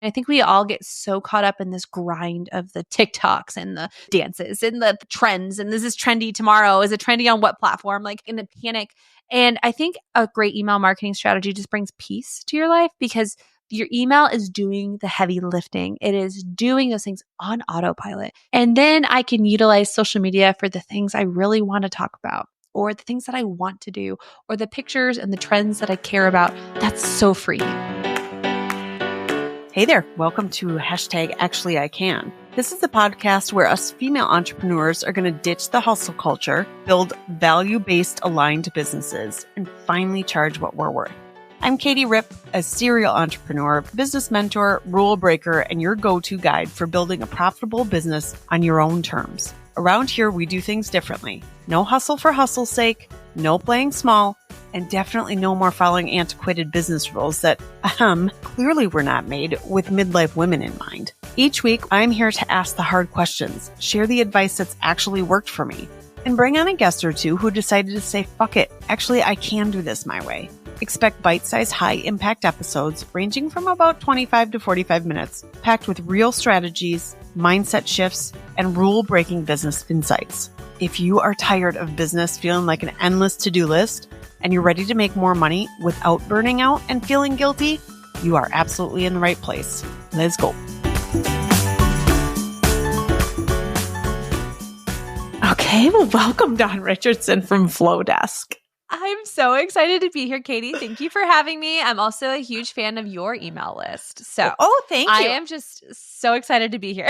I think we all get so caught up in this grind of the TikToks and the dances and the trends. And this is trendy tomorrow. Is it trendy on what platform? Like in a panic. And I think a great email marketing strategy just brings peace to your life because your email is doing the heavy lifting. It is doing those things on autopilot. And then I can utilize social media for the things I really want to talk about, or the things that I want to do, or the pictures and the trends that I care about. That's so free. Hey there, welcome to #ActuallyICan. This is the podcast where us female entrepreneurs are going to ditch the hustle culture, build value-based aligned businesses, and finally charge what we're worth. I'm Katy Ripp, a serial entrepreneur, business mentor, rule breaker, and your go-to guide for building a profitable business on your own terms. Around here, we do things differently. No hustle for hustle's sake, no playing small, and definitely no more following antiquated business rules that, clearly were not made with midlife women in mind. Each week, I'm here to ask the hard questions, share the advice that's actually worked for me, and bring on a guest or two who decided to say, fuck it, actually, I can do this my way. Expect bite-sized, high-impact episodes ranging from about 25 to 45 minutes, packed with real strategies, mindset shifts, and rule-breaking business insights. If you are tired of business feeling like an endless to-do list, and you're ready to make more money without burning out and feeling guilty, you are absolutely in the right place. Let's go. Okay, well, welcome Dawn Richardson from Flowdesk. I'm so excited to be here, Katy. Thank you for having me. I'm also a huge fan of your email list. So, thank you. I am just so excited to be here.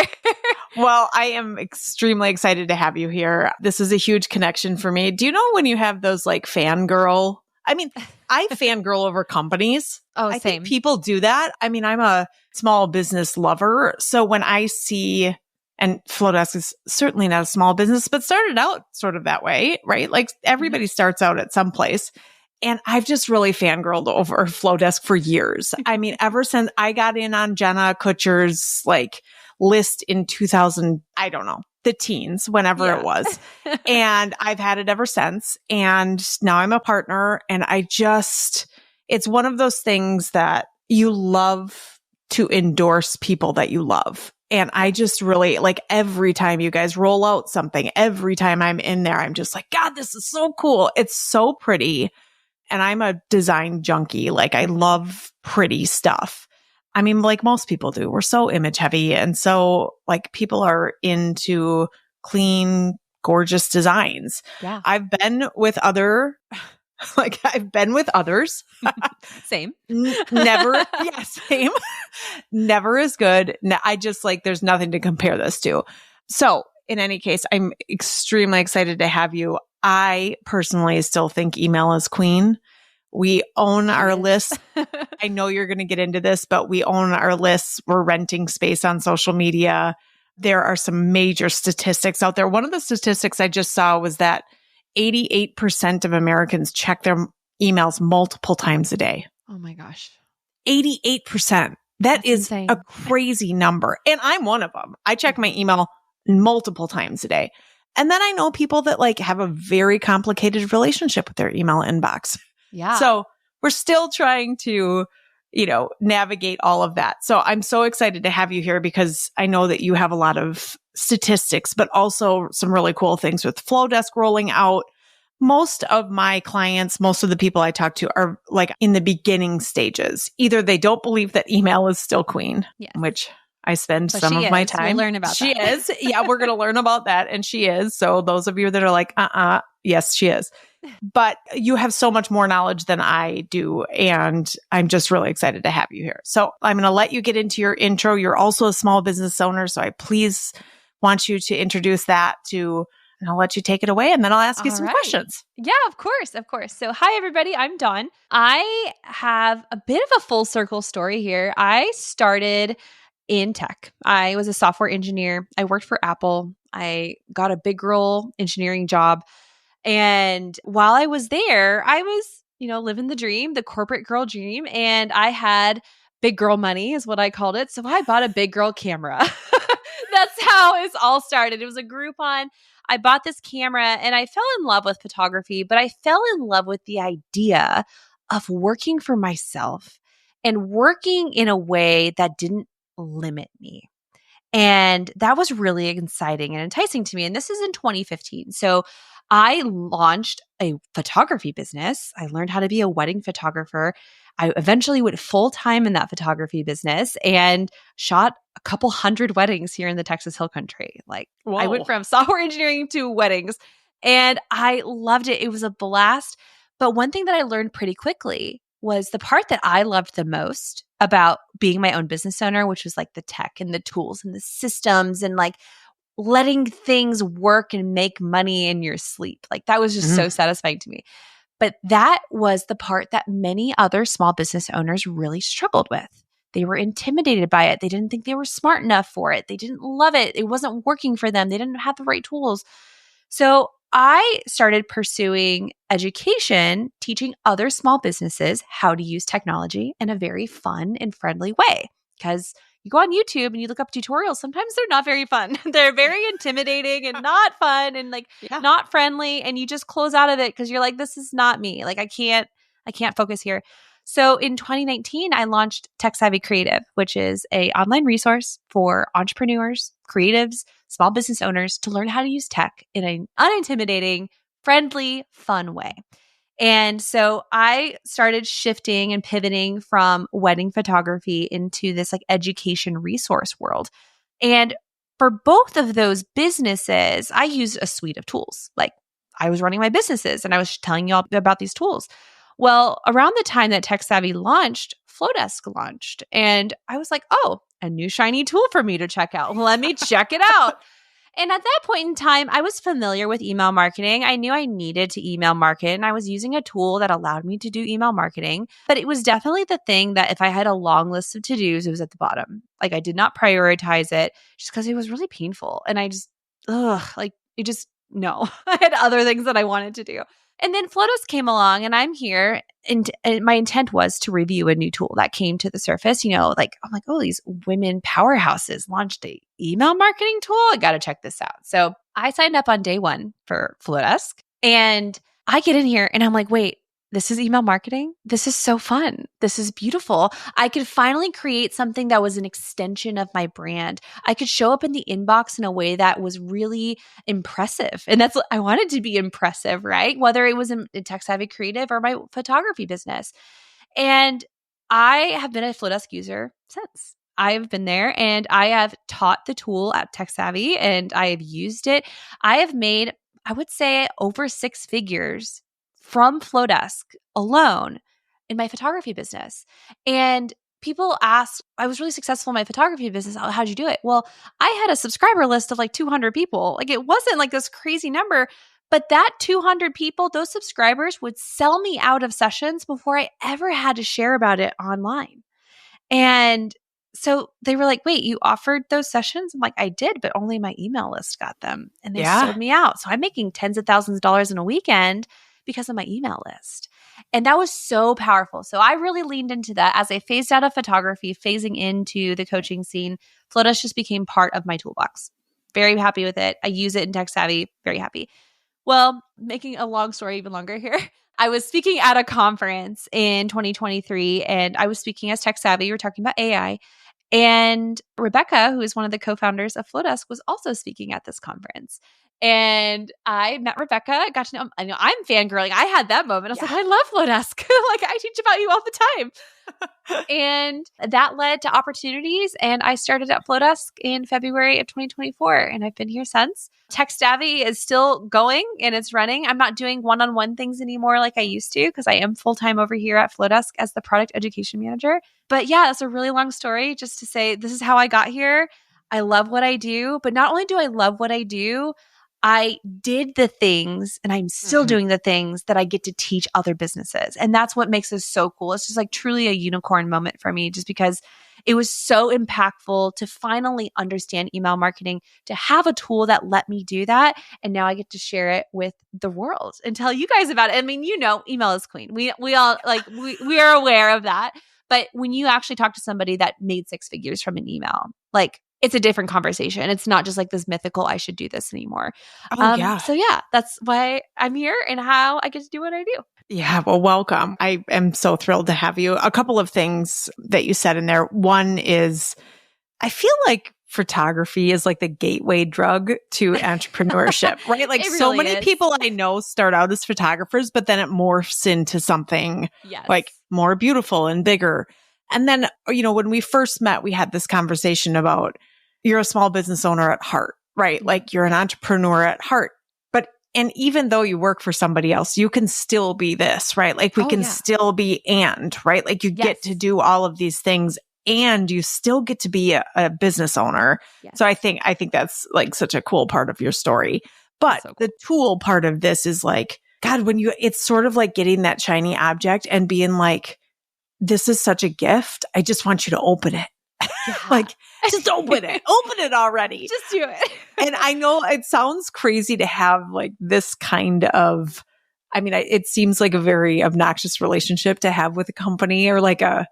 Well, I am extremely excited to have you here. This is a huge connection for me. Do you know when you have those like fangirl? I mean, I fangirl over companies. I think people do that. I mean, I'm a small business lover. So when I see, and Flowdesk is certainly not a small business, but started out sort of that way, right? Like everybody starts out at some place. And I've just really fangirled over Flowdesk for years. I mean, ever since I got in on Jenna Kutcher's like list in 2000, I don't know, the teens, whenever it was. And I've had it ever since. And now I'm a partner and it's one of those things that you love to endorse people that you love. And I just really like every time you guys roll out something, every time I'm in there, I'm just like, God, this is so cool. It's so pretty. And I'm a design junkie. Like I love pretty stuff. I mean, like most people do, we're so image heavy. And so like people are into clean, gorgeous designs. Yeah. I've been with others. Same. Never. Yeah, same. Never as good. I just like, there's nothing to compare this to. So in any case, I'm extremely excited to have you. I personally still think email is queen. We own our lists. I know you're going to get into this, but we own our lists. We're renting space on social media. There are some major statistics out there. One of the statistics I just saw was that 88% of Americans check their emails multiple times a day. Oh my gosh. 88%. That's is insane. A crazy number. And I'm one of them. I check my email multiple times a day. And then I know people that like have a very complicated relationship with their email inbox. Yeah. So we're still trying to, navigate all of that. So I'm so excited to have you here because I know that you have a lot of statistics, but also some really cool things with Flowdesk rolling out. Most of my clients, most of the people I talk to are like in the beginning stages. Either they don't believe that email is still queen, which I spend some of my time. We'll learn about that. She is. Yeah, we're going to learn about that. And she is. So those of you that are like, yes, she is. But you have so much more knowledge than I do. And I'm just really excited to have you here. So I'm going to let you get into your intro. You're also a small business owner. So I please want you to introduce that and I'll let you take it away. And then I'll ask you some questions. Yeah, of course. Of course. So hi, everybody. I'm Dawn. I have a bit of a full circle story here. I started in tech. I was a software engineer. I worked for Apple. I got a big girl engineering job. And while I was there, I was, living the dream, the corporate girl dream. And I had big girl money is what I called it. So I bought a big girl camera. That's how it all started. It was a Groupon. I bought this camera and I fell in love with photography, but I fell in love with the idea of working for myself and working in a way that didn't limit me. And that was really exciting and enticing to me. And this is in 2015. So I launched a photography business. I learned how to be a wedding photographer. I eventually went full time in that photography business and shot a couple hundred weddings here in the Texas Hill Country. Like, whoa. I went from software engineering to weddings, and I loved it. It was a blast. But one thing that I learned pretty quickly was the part that I loved the most about being my own business owner, which was like the tech and the tools and the systems and like letting things work and make money in your sleep. Like that was just so satisfying to me. But that was the part that many other small business owners really struggled with. They were intimidated by it. They didn't think they were smart enough for it. They didn't love it. It wasn't working for them. They didn't have the right tools. So I started pursuing education, teaching other small businesses how to use technology in a very fun and friendly way. Because you go on YouTube and you look up tutorials, sometimes they're not very fun. They're very intimidating and not fun and like not friendly. And you just close out of it because you're like, this is not me. Like I can't focus here. So in 2019, I launched Tech Savvy Creative, which is an online resource for entrepreneurs, creatives, small business owners to learn how to use tech in an unintimidating, friendly, fun way. And so I started shifting and pivoting from wedding photography into this like education resource world. And for both of those businesses, I used a suite of tools. Like I was running my businesses and I was telling you all about these tools. Well, around the time that Tech Savvy launched, Flowdesk launched. And I was like, oh, a new shiny tool for me to check out. Let me check it out. And at that point in time, I was familiar with email marketing. I knew I needed to email market, and I was using a tool that allowed me to do email marketing. But it was definitely the thing that if I had a long list of to-dos, it was at the bottom. Like I did not prioritize it just because it was really painful. And I just, no. I had other things that I wanted to do. And then Flowdesk came along and I'm here and my intent was to review a new tool that came to the surface. You know, like I'm like, oh, these women powerhouses launched a email marketing tool. I got to check this out. So I signed up on day one for Flowdesk and I get in here and I'm like, wait, this is email marketing? This is so fun. This is beautiful. I could finally create something that was an extension of my brand. I could show up in the inbox in a way that was really impressive. And that's what I wanted to be impressive, right? Whether it was in Tech Savvy Creative or my photography business. And I have been a Flowdesk user since. I've been there and I have taught the tool at Tech Savvy and I have used it. I have made, I would say, over 6 figures from Flowdesk alone in my photography business. And people ask, I was really successful in my photography business. How'd you do it? Well, I had a subscriber list of like 200 people. Like it wasn't like this crazy number, but that 200 people, those subscribers would sell me out of sessions before I ever had to share about it online. And so they were like, wait, you offered those sessions? I'm like, I did, but only my email list got them. And they sold me out. So I'm making tens of thousands of dollars in a weekend because of my email list. And that was so powerful. So I really leaned into that as I phased out of photography, phasing into the coaching scene. Flowdesk just became part of my toolbox. Very happy with it. I use it in Tech Savvy. Very happy. Well, making a long story even longer here. I was speaking at a conference in 2023 and I was speaking as Tech Savvy. We were talking about AI. And Rebecca, who is one of the co-founders of Flowdesk, was also speaking at this conference. And I met Rebecca, got to know, I know I'm fangirling. I had that moment. I was like, I love Flowdesk. Like I teach about you all the time. And that led to opportunities. And I started at Flowdesk in February of 2024. And I've been here since. Tech Savvy is still going and it's running. I'm not doing one-on-one things anymore like I used to because I am full-time over here at Flowdesk as the product education manager. But yeah, that's a really long story just to say this is how I got here. I love what I do. But not only do I love what I do, I did the things and I'm still doing the things that I get to teach other businesses. And that's what makes this so cool. It's just like truly a unicorn moment for me just because it was so impactful to finally understand email marketing, to have a tool that let me do that. And now I get to share it with the world and tell you guys about it. I mean, you know, email is queen. We all like, we are aware of that. But when you actually talk to somebody that made 6 figures from an email, like it's a different conversation. It's not just like this mythical, I should do this anymore. So yeah, that's why I'm here and how I get to do what I do. Yeah, well, welcome. I am so thrilled to have you. A couple of things that you said in there. One is I feel like photography is like the gateway drug to entrepreneurship, right? Like really so many is. people I know start out as photographers, but then it morphs into something like more beautiful and bigger. And then, when we first met, we had this conversation about you're a small business owner at heart, right? Like you're an entrepreneur at heart. And even though you work for somebody else, you can still be this, right? Like we can still be right? Like you get to do all of these things and you still get to be a business owner. Yes. So I think that's like such a cool part of your story. But the tool part of this is like, God, it's sort of like getting that shiny object and being like, this is such a gift. I just want you to open it. Yeah. Like, just open it. Open it already. Just do it. And I know it sounds crazy to have like this kind of, it seems like a very obnoxious relationship to have with a company or like an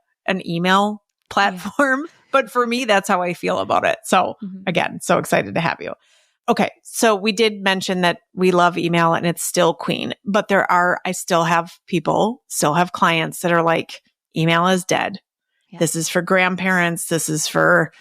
email platform. Yeah. But for me, that's how I feel about it. So again, so excited to have you. Okay. So we did mention that we love email and it's still queen, but I still have clients that are like, email is dead. Yeah. This is for grandparents. This is for,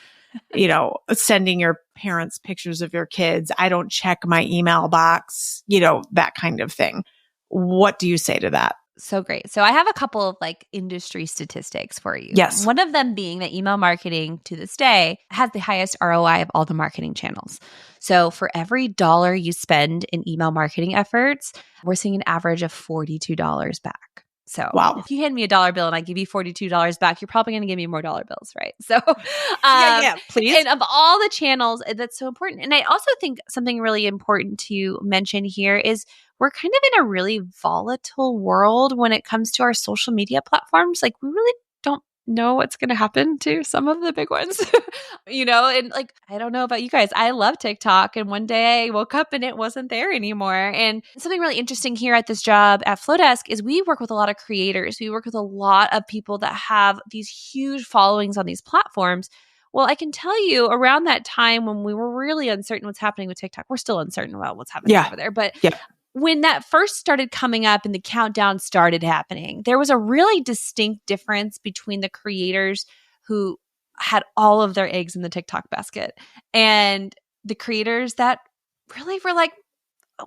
sending your parents pictures of your kids. I don't check my email box, that kind of thing. What do you say to that? So great. So I have a couple of like industry statistics for you. Yes. One of them being that email marketing to this day has the highest ROI of all the marketing channels. So for every dollar you spend in email marketing efforts, we're seeing an average of $42 back. So if you hand me a dollar bill and I give you $42 back, you're probably going to give me more dollar bills, right? So please. And of all the channels, that's so important. And I also think something really important to mention here is we're kind of in a really volatile world when it comes to our social media platforms. Like we really don't know what's going to happen to some of the big ones, and like, I don't know about you guys. I love TikTok. And one day I woke up and it wasn't there anymore. And something really interesting here at this job at Flowdesk is we work with a lot of creators. We work with a lot of people that have these huge followings on these platforms. Well, I can tell you around that time when we were really uncertain what's happening with TikTok, we're still uncertain about what's happening over there. But when that first started coming up and the countdown started happening, there was a really distinct difference between the creators who had all of their eggs in the TikTok basket and the creators that really were like,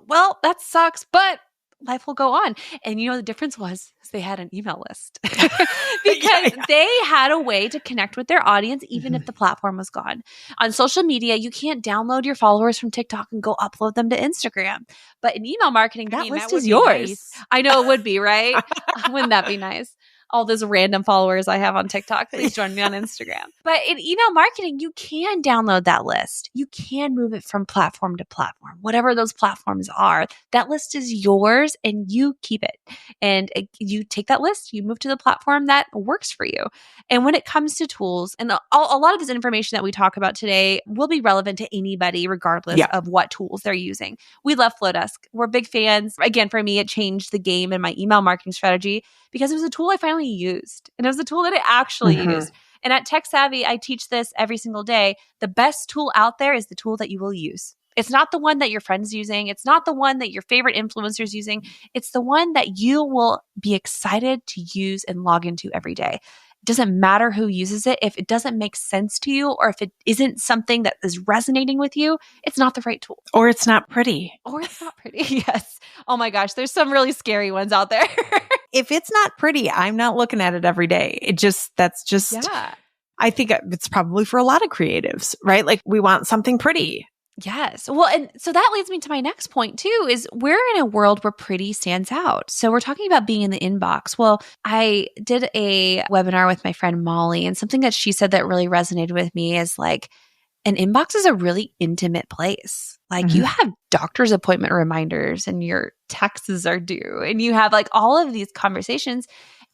well, that sucks, but life will go on. And the difference was they had an email list because they had a way to connect with their audience, even if the platform was gone. On social media, you can't download your followers from TikTok and go upload them to Instagram. But in email marketing, that list is yours. Nice. I know it would be, right? Wouldn't that be nice? All those random followers I have on TikTok, please join me on Instagram. But in email marketing, you can download that list. You can move it from platform to platform, whatever those platforms are. That list is yours and you keep it. And you take that list, you move to the platform that works for you. And when it comes to tools, and a lot of this information that we talk about today will be relevant to anybody, regardless of what tools they're using. We love Flowdesk. We're big fans. Again, for me, it changed the game in my email marketing strategy because it was a tool I finally used. And it was a tool that I actually used. And at Tech Savvy, I teach this every single day. The best tool out there is the tool that you will use. It's not the one that your friend's using. It's not the one that your favorite influencer's using. It's the one that you will be excited to use and log into every day. It doesn't matter who uses it. If it doesn't make sense to you or if it isn't something that is resonating with you, it's not the right tool. Or it's not pretty. Yes. Oh my gosh. There's some really scary ones out there. If it's not pretty, I'm not looking at it every day. I think it's probably for a lot of creatives, right? Like we want something pretty. Yes. Well, and so that leads me to my next point too, is we're in a world where pretty stands out. So we're talking about being in the inbox. Well, I did a webinar with my friend Molly, and something that she said that really resonated with me is like, an inbox is a really intimate place. Like you have doctor's appointment reminders and your taxes are due and you have like all of these conversations,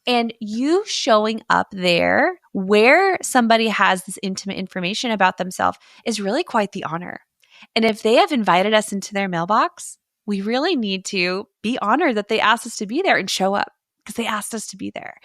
and you showing up there where somebody has this intimate information about themselves is really quite the honor. And if they have invited us into their mailbox, we really need to be honored that they asked us to be there and show up because they asked us to be there.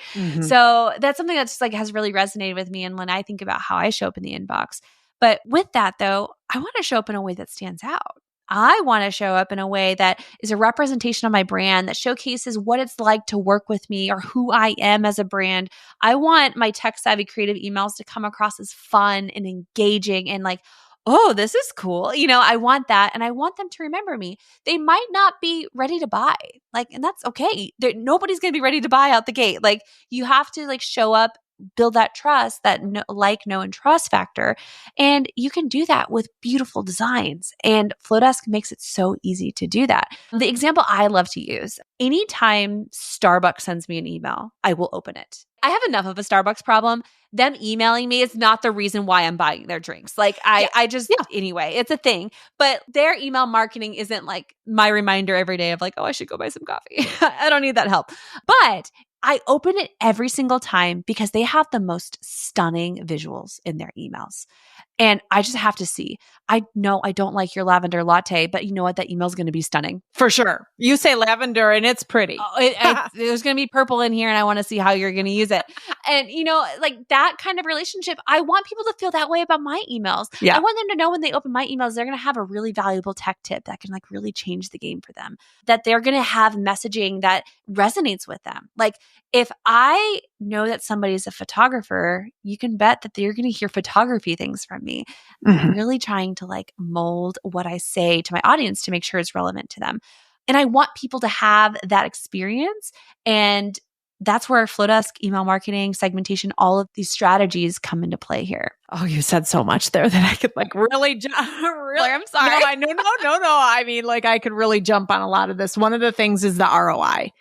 So that's something that's like has really resonated with me. And when I think about how I show up in the inbox, but with that though, I want to show up in a way that stands out. I want to show up in a way that is a representation of my brand, that showcases what it's like to work with me or who I am as a brand. I want my tech savvy creative emails to come across as fun and engaging and like, oh, this is cool. I want that. And I want them to remember me. They might not be ready to buy. And that's okay. Nobody's going to be ready to buy out the gate. You have to show up, build that trust, that know, and trust factor. And you can do that with beautiful designs. And Flowdesk makes it so easy to do that. The example I love to use, anytime Starbucks sends me an email, I will open it. I have enough of a Starbucks problem. Them emailing me is not the reason why I'm buying their drinks. Anyway, it's a thing. But their email marketing isn't my reminder every day of oh, I should go buy some coffee. I don't need that help. But I open it every single time because they have the most stunning visuals in their emails. And I just have to see. I know I don't like your lavender latte, but you know what? That email is going to be stunning. For sure. You say lavender and it's pretty. There's going to be purple in here and I want to see how you're going to use it. And, that kind of relationship, I want people to feel that way about my emails. Yeah. I want them to know when they open my emails, they're going to have a really valuable tech tip that can really change the game for them, that they're going to have messaging that resonates with them. If I know that somebody's a photographer, you can bet that they're going to hear photography things from me. I'm really trying to mold what I say to my audience to make sure it's relevant to them. And I want people to have that experience. And that's where Flowdesk, email marketing, segmentation, all of these strategies come into play here. Oh, you said so much there that I could really I'm sorry. No. I mean, I could really jump on a lot of this. One of the things is the ROI.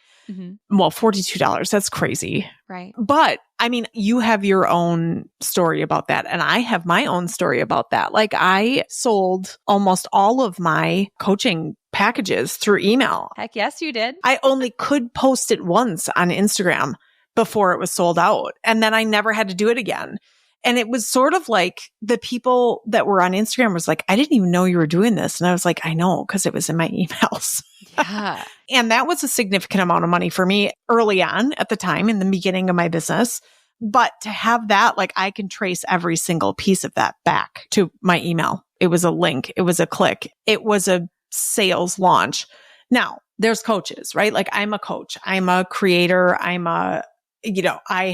Well, $42, that's crazy. Right. But I mean, you have your own story about that. And I have my own story about that. I sold almost all of my coaching packages through email. Heck yes, you did. I only could post it once on Instagram before it was sold out. And then I never had to do it again. And it was sort of the people that were on Instagram was I didn't even know you were doing this. And I was I know, because it was in my emails. Yeah. And that was a significant amount of money for me early on at the time in the beginning of my business. But to have that, I can trace every single piece of that back to my email. It was a link. It was a click. It was a sales launch. Now, there's coaches, right? I'm a coach. I'm a creator. I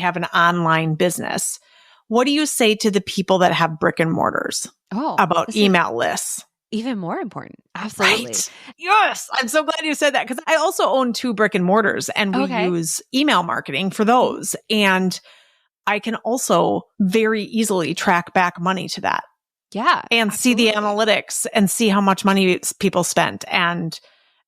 have an online business. What do you say to the people that have brick and mortars about email lists? Even more important. Absolutely. Right. Yes. I'm so glad you said that, because I also own 2 brick and mortars and we use email marketing for those. And I can also very easily track back money to that. Yeah. And see the analytics and see how much money people spent. And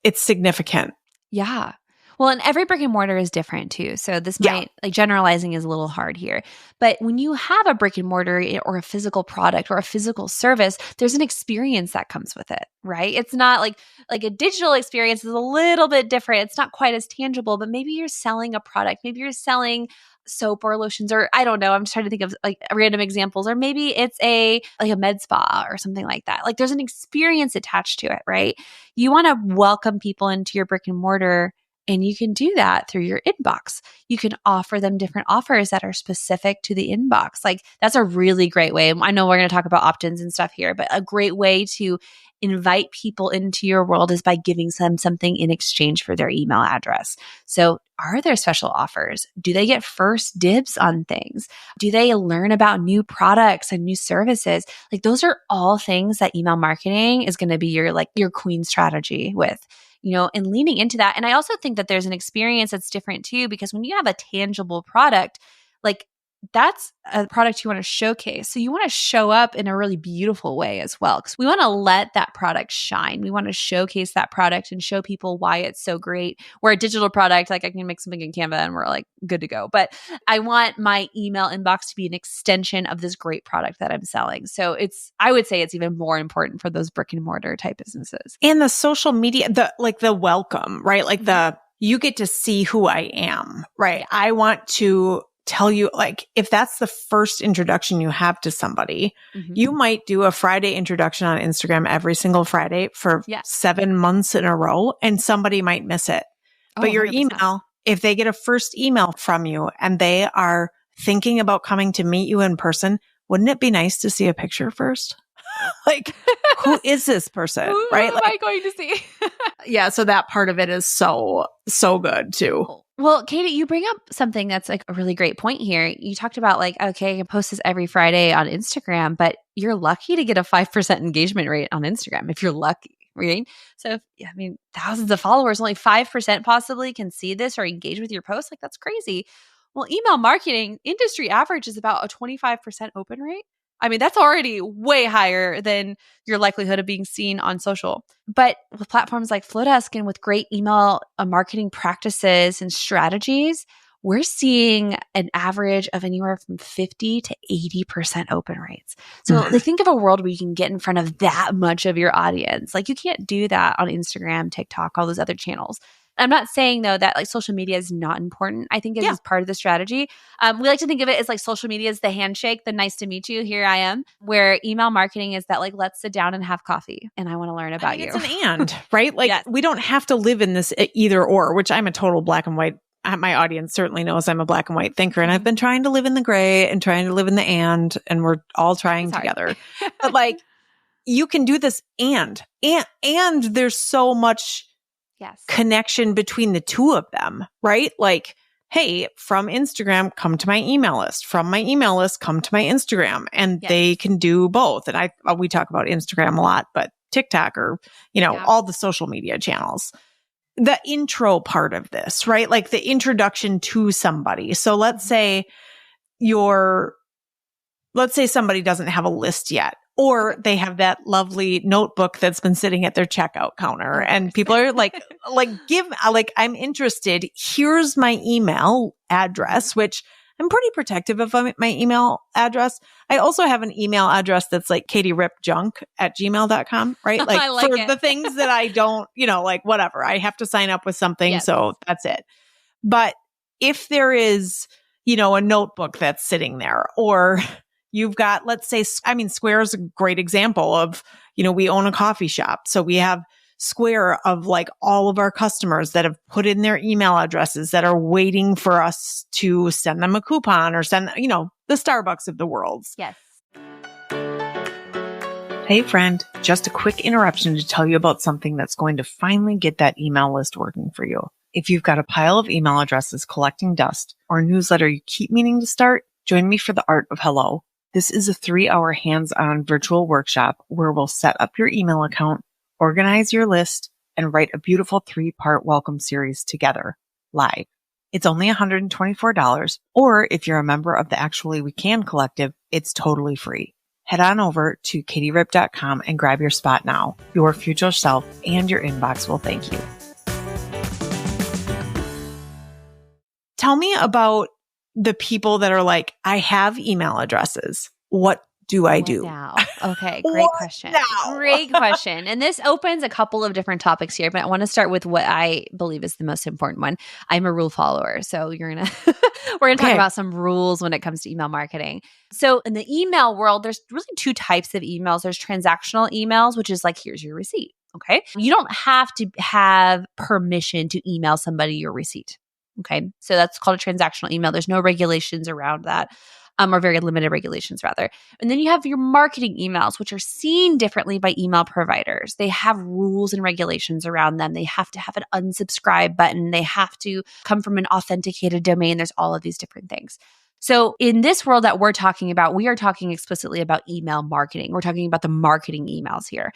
it's significant. Yeah. Well, and every brick and mortar is different too. So this might, generalizing is a little hard here. But when you have a brick and mortar or a physical product or a physical service, there's an experience that comes with it, right? It's not like a digital experience is a little bit different. It's not quite as tangible, but maybe you're selling a product. Maybe you're selling soap or lotions, or I don't know. I'm just trying to think of random examples, or maybe it's a med spa or something like that. There's an experience attached to it, right? You want to welcome people into your brick and mortar. And you can do that through your inbox. You can offer them different offers that are specific to the inbox. That's a really great way. I know we're going to talk about opt-ins and stuff here, but a great way to invite people into your world is by giving them something in exchange for their email address. So are there special offers? Do they get first dibs on things? Do they learn about new products and new services? Those are all things that email marketing is going to be your queen strategy with. And leaning into that. And I also think that there's an experience that's different too, because when you have a tangible product, that's a product you want to showcase. So you want to show up in a really beautiful way as well, because we want to let that product shine. We want to showcase that product and show people why it's so great. Where a digital product, I can make something in Canva and we're good to go. But I want my email inbox to be an extension of this great product that I'm selling. So I would say it's even more important for those brick and mortar type businesses. And the social media, the welcome, right? You get to see who I am, right? I want to tell you, if that's the first introduction you have to somebody, you might do a Friday introduction on Instagram every single Friday for 7 months in a row, and somebody might miss it. But your 100%. Email, if they get a first email from you and they are thinking about coming to meet you in person, wouldn't it be nice to see a picture first? who is this person? Right? Who am I going to see? Yeah. So that part of it is so good too. Well, Katy, you bring up something that's like a really great point here. You talked about like, okay, I can post this every Friday on Instagram, but you're lucky to get a 5% engagement rate on Instagram if you're lucky, right? So, thousands of followers, only 5% possibly can see this or engage with your post. Like, that's crazy. Well, email marketing industry average is about a 25% open rate. That's already way higher than your likelihood of being seen on social. But with platforms like Flowdesk and with great email marketing practices and strategies, we're seeing an average of anywhere from 50 to 80% open rates. So think of a world where you can get in front of that much of your audience. Like you can't do that on Instagram, TikTok, all those other channels. I'm not saying though that like social media is not important. I think it is part of the strategy. We like to think of it as like social media is the handshake, the nice to meet you, here I am, where email marketing is that like, let's sit down and have coffee and I want to learn about you. It's an and, right? Like we don't have to live in this either or, which I'm a total black and white. My audience certainly knows I'm a black and white thinker, and I've been trying to live in the gray and trying to live in the and we're all trying together. But like you can do this and there's so much connection between the two of them, right? Like, hey, from Instagram, come to my email list. From my email list, come to my Instagram. And they can do both. And we talk about Instagram a lot, but TikTok or, all the social media channels. The intro part of this, right? Like the introduction to somebody. So let's say somebody doesn't have a list yet. Or they have that lovely notebook that's been sitting at their checkout counter and people are like, I'm interested. Here's my email address, which I'm pretty protective of my email address. I also have an email address that's like katyrippjunk@gmail.com, right? Like for the things that I don't, like whatever, I have to sign up with something. So that's it. But if there is, a notebook that's sitting there or you've got, let's say, Square is a great example of, we own a coffee shop. So we have Square of like all of our customers that have put in their email addresses that are waiting for us to send them a coupon or send, the Starbucks of the world. Yes. Hey friend, just a quick interruption to tell you about something that's going to finally get that email list working for you. If you've got a pile of email addresses collecting dust or a newsletter you keep meaning to start, join me for the Art of Hello. This is a 3-hour hands-on virtual workshop where we'll set up your email account, organize your list, and write a beautiful 3-part welcome series together, live. It's only $124, or if you're a member of the Actually We Can Collective, it's totally free. Head on over to katyripp.com and grab your spot now. Your future self and your inbox will thank you. Tell me about the people that are like, I have email addresses. What do I do now? Okay, great question. Great question. And this opens a couple of different topics here, but I want to start with what I believe is the most important one. I'm a rule follower. So we're going to talk about some rules when it comes to email marketing. So in the email world, there's really two types of emails. There's transactional emails, which is like, here's your receipt. Okay. You don't have to have permission to email somebody your receipt. Okay. So that's called a transactional email. There's no regulations around that, or very limited regulations rather. And then you have your marketing emails, which are seen differently by email providers. They have rules and regulations around them. They have to have an unsubscribe button. They have to come from an authenticated domain. There's all of these different things. So in this world that we're talking about, we are talking explicitly about email marketing. We're talking about the marketing emails here.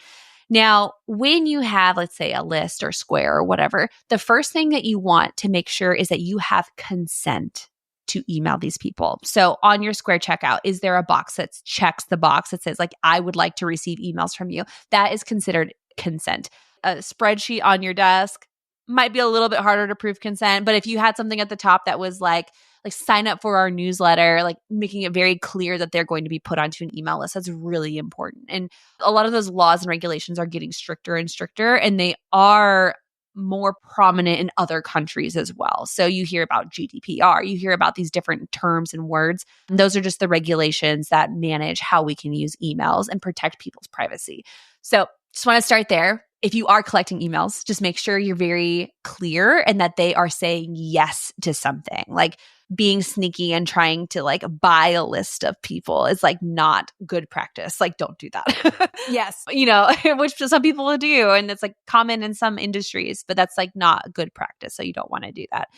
Now, when you have, let's say, a list or Square or whatever, the first thing that you want to make sure is that you have consent to email these people. So on your Square checkout, is there a box that checks the box that says, like, I would like to receive emails from you? That is considered consent. A spreadsheet on your desk might be a little bit harder to prove consent, but if you had something at the top that was like sign up for our newsletter, like making it very clear that they're going to be put onto an email list, that's really important. And a lot of those laws and regulations are getting stricter and stricter, and they are more prominent in other countries as well. So you hear about GDPR, you hear about these different terms and words. And those are just the regulations that manage how we can use emails and protect people's privacy. So just want to start there. If you are collecting emails, just make sure you're very clear and that they are saying yes to something. Like, being sneaky and trying to like buy a list of people is like not good practice. Like, don't do that. Yes. Which some people will do. And it's like common in some industries, but that's like not good practice. So you don't want to do that.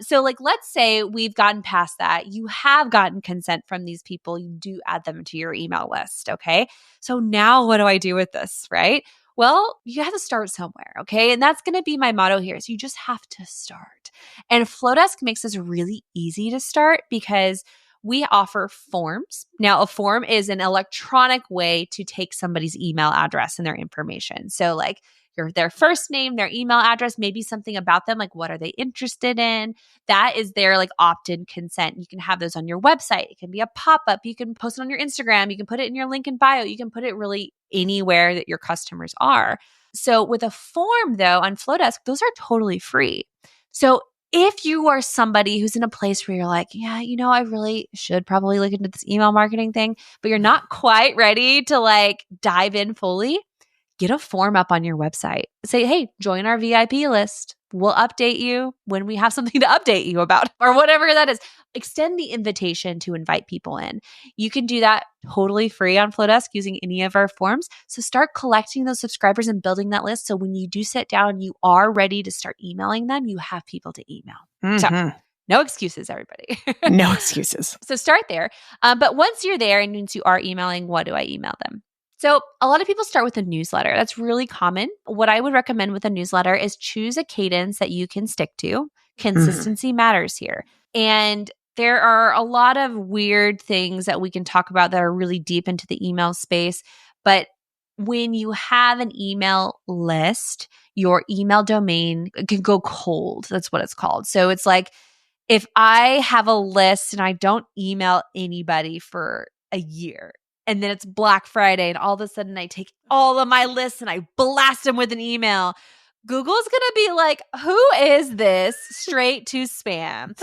So like, let's say we've gotten past that. You have gotten consent from these people. You do add them to your email list. Okay. So now what do I do with this? Right? Well, you have to start somewhere. Okay. And that's going to be my motto here. So you just have to start. And Flowdesk makes this really easy to start because we offer forms. Now, a form is an electronic way to take somebody's email address and their information. So like their first name, their email address, maybe something about them, like what are they interested in? That is their like opt-in consent. You can have those on your website. It can be a pop-up. You can post it on your Instagram. You can put it in your link in bio. You can put it really anywhere that your customers are. So with a form though on Flowdesk, those are totally free. So if you are somebody who's in a place where you're like, yeah, I really should probably look into this email marketing thing, but you're not quite ready to like dive in fully, get a form up on your website. Say, hey, join our VIP list. We'll update you when we have something to update you about or whatever that is. Extend the invitation to invite people in. You can do that totally free on Flowdesk using any of our forms. So start collecting those subscribers and building that list. So when you do sit down, you are ready to start emailing them. You have people to email. Mm-hmm. So no excuses, everybody. No excuses. So start there. But once you're there and once you are emailing, what do I email them? So a lot of people start with a newsletter. That's really common. What I would recommend with a newsletter is choose a cadence that you can stick to. Consistency matters here. And there are a lot of weird things that we can talk about that are really deep into the email space. But when you have an email list, your email domain can go cold. That's what it's called. So it's like if I have a list and I don't email anybody for a year, and then it's Black Friday and all of a sudden I take all of my lists and I blast them with an email, Google's going to be like, who is this? Straight to spam.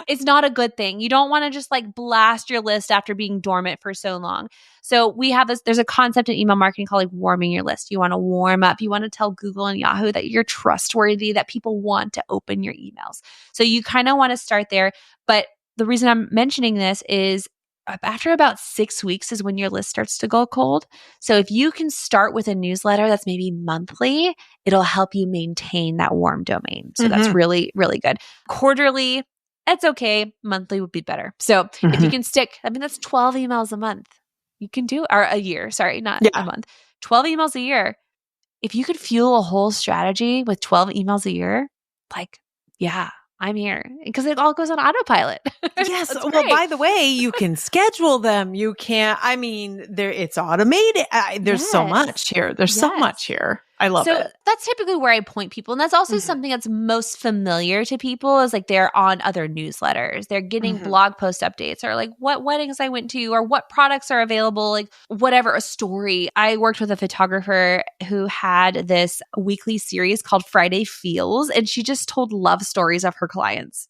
It's not a good thing. You don't want to just like blast your list after being dormant for so long. So we have there's a concept in email marketing called like warming your list. You want to warm up. You want to tell Google and Yahoo that you're trustworthy, that people want to open your emails. So you kind of want to start there. But the reason I'm mentioning this is after about 6 weeks is when your list starts to go cold. So if you can start with a newsletter that's maybe monthly, it'll help you maintain that warm domain. So that's really, really good. Quarterly, that's okay. Monthly would be better. So if you can stick, that's 12 emails a month. You can do, or a year, sorry, not a month. 12 emails a year. If you could fuel a whole strategy with 12 emails a year, like, yeah, I'm here because it all goes on autopilot. Yes. Well, by the way, you can schedule them. You can't, it's automated. There's so much here. There's so much here. I love it. So that's typically where I point people. And that's also something that's most familiar to people is like they're on other newsletters. They're getting blog post updates or like what weddings I went to or what products are available, like whatever, a story. I worked with a photographer who had this weekly series called Friday Feels, and she just told love stories of her clients.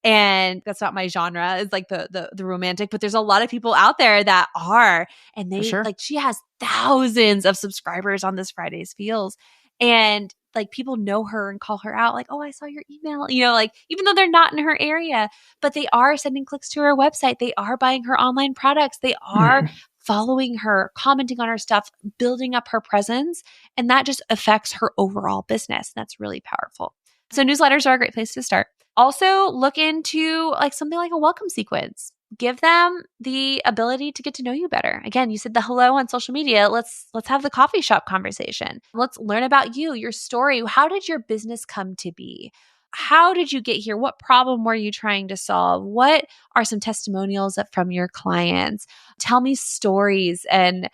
And that's not my genre. It's like the romantic, but there's a lot of people out there that are, and they like, she has thousands of subscribers on this Fridays Feels. And like people know her and call her out like, oh, I saw your email, like even though they're not in her area, but they are sending clicks to her website. They are buying her online products. They are following her, commenting on her stuff, building up her presence. And that just affects her overall business. That's really powerful. So newsletters are a great place to start. Also, look into like something like a welcome sequence. Give them the ability to get to know you better. Again, you said the hello on social media. Let's have the coffee shop conversation. Let's learn about you, your story. How did your business come to be? How did you get here? What problem were you trying to solve? What are some testimonials from your clients? Tell me stories and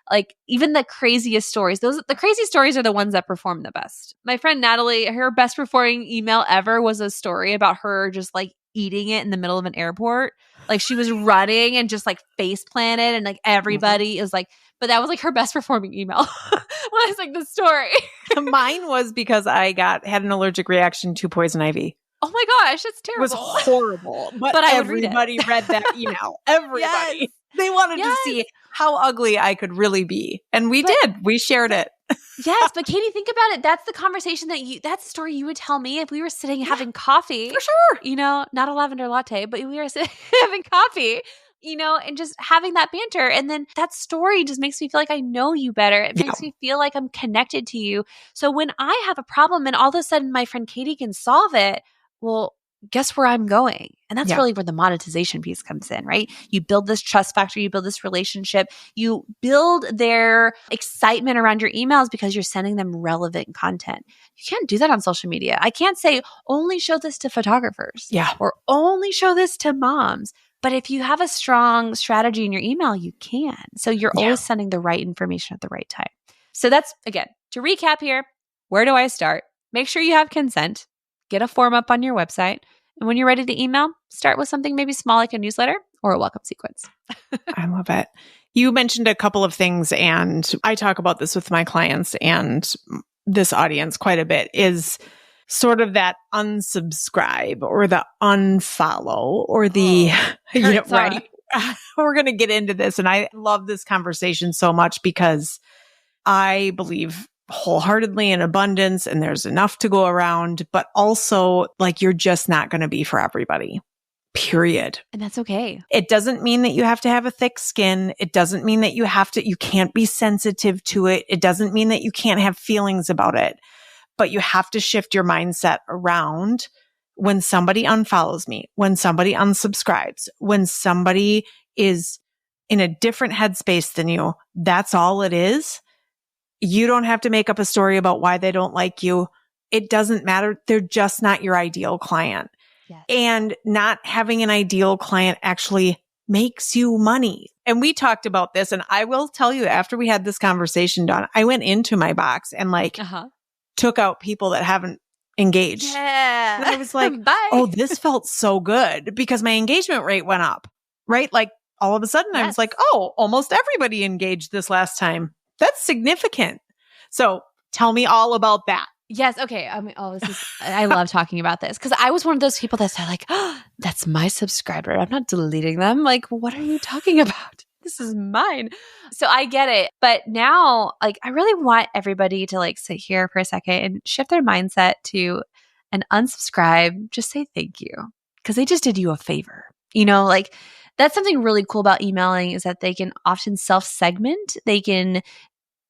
like even the craziest stories. The crazy stories are the ones that perform the best. My friend Natalie, her best performing email ever was a story about her just like eating it in the middle of an airport. Like she was running and just like face planted and like everybody is like, but that was like her best performing email. Was like the story. Mine was because I had an allergic reaction to poison ivy. Oh my gosh, that's terrible. It was horrible. But everybody read that email. Everybody. Yes. They wanted to see how ugly I could really be. And we did. We shared it. Yes, but Katy, think about it. That's the conversation that's the story you would tell me if we were sitting having coffee. For sure. You know, not a lavender latte, but we were sitting having coffee, you know, and just having that banter. And then that story just makes me feel like I know you better. It makes me feel like I'm connected to you. So when I have a problem and all of a sudden my friend Katy can solve it, well, guess where I'm going? And that's really where the monetization piece comes in, right? You build this trust factor, you build this relationship, you build their excitement around your emails because you're sending them relevant content. You can't do that on social media. I can't say only show this to photographers or only show this to moms. But if you have a strong strategy in your email, you can. So you're always sending the right information at the right time. So that's, again, to recap here, where do I start? Make sure you have consent. Get a form up on your website. And when you're ready to email, start with something maybe small like a newsletter or a welcome sequence. I love it. You mentioned a couple of things, and I talk about this with my clients and this audience quite a bit, is sort of that unsubscribe or the unfollow or the, right? We're going to get into this. And I love this conversation so much because I believe wholeheartedly in abundance and there's enough to go around, but also like you're just not going to be for everybody, period. And that's okay. It doesn't mean that you have to have a thick skin. It doesn't mean that you can't be sensitive to it. It doesn't mean that you can't have feelings about it, but you have to shift your mindset around when somebody unfollows me, when somebody unsubscribes, when somebody is in a different headspace than you. That's all it is. You don't have to make up a story about why they don't like you. It doesn't matter. They're just not your ideal client. Yes. And not having an ideal client actually makes you money. And we talked about this. And I will tell you, after we had this conversation, Dawn, I went into my box and took out people that haven't engaged. Yeah. And I was like, bye. Oh, this felt so good because my engagement rate went up, right? Like all of a sudden I was like, oh, almost everybody engaged this last time. That's significant. So tell me all about that. Yes. Okay. I mean, I love talking about this because I was one of those people that said like, oh, that's my subscriber. I'm not deleting them. Like, what are you talking about? This is mine. So I get it. But now, like, I really want everybody to like sit here for a second and shift their mindset to an unsubscribe. Just say thank you because they just did you a favor. You know, like that's something really cool about emailing is that they can often self-segment. They can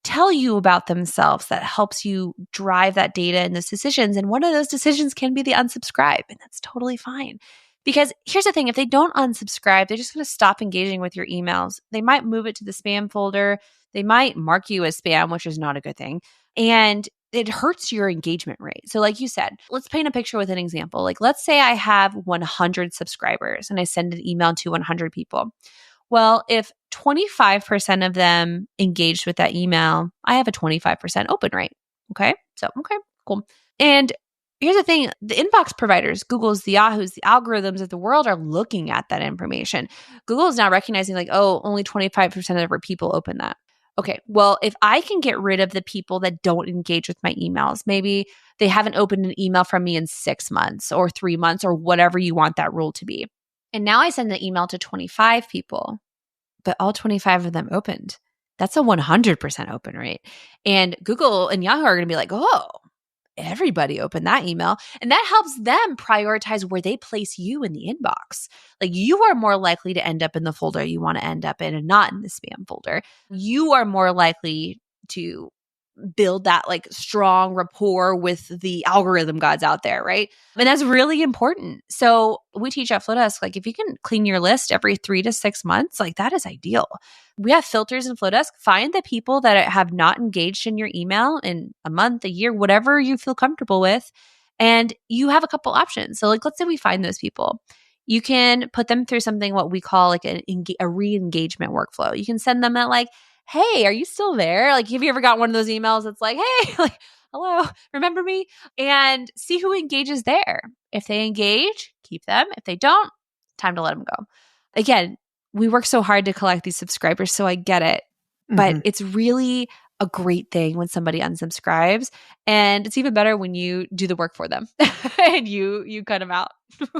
tell you about themselves that helps you drive that data and those decisions. And one of those decisions can be the unsubscribe. And that's totally fine. Because here's the thing, if they don't unsubscribe, they're just going to stop engaging with your emails. They might move it to the spam folder. They might mark you as spam, which is not a good thing. And it hurts your engagement rate. So like you said, let's paint a picture with an example. Like let's say I have 100 subscribers and I send an email to 100 people. Well, if 25% of them engaged with that email, I have a 25% open rate. Okay. So, okay, cool. And here's the thing, the inbox providers, Google's, the Yahoo's, the algorithms of the world are looking at that information. Google is now recognizing like, oh, only 25% of our people open that. Okay, well, if I can get rid of the people that don't engage with my emails, maybe they haven't opened an email from me in 6 months or 3 months or whatever you want that rule to be. And now I send the email to 25 people, but all 25 of them opened. That's a 100% open rate. And Google and Yahoo are going to be like, oh, everybody opened that email. And that helps them prioritize where they place you in the inbox. Like you are more likely to end up in the folder you want to end up in and not in the spam folder. You are more likely to build that like strong rapport with the algorithm gods out there, right? And that's really important. So we teach at Flowdesk, like if you can clean your list every 3 to 6 months, like that is ideal. We have filters in Flowdesk. Find the people that have not engaged in your email in a month, a year, whatever you feel comfortable with. And you have a couple options. So like, let's say we find those people. You can put them through something, what we call like a re-engagement workflow. You can send them at like, hey, are you still there? Like, have you ever got one of those emails that's like, hey, like, hello, remember me? And see who engages there. If they engage, keep them. If they don't, time to let them go. Again, we work so hard to collect these subscribers, so I get it. But it's really a great thing when somebody unsubscribes. And it's even better when you do the work for them and you cut them out.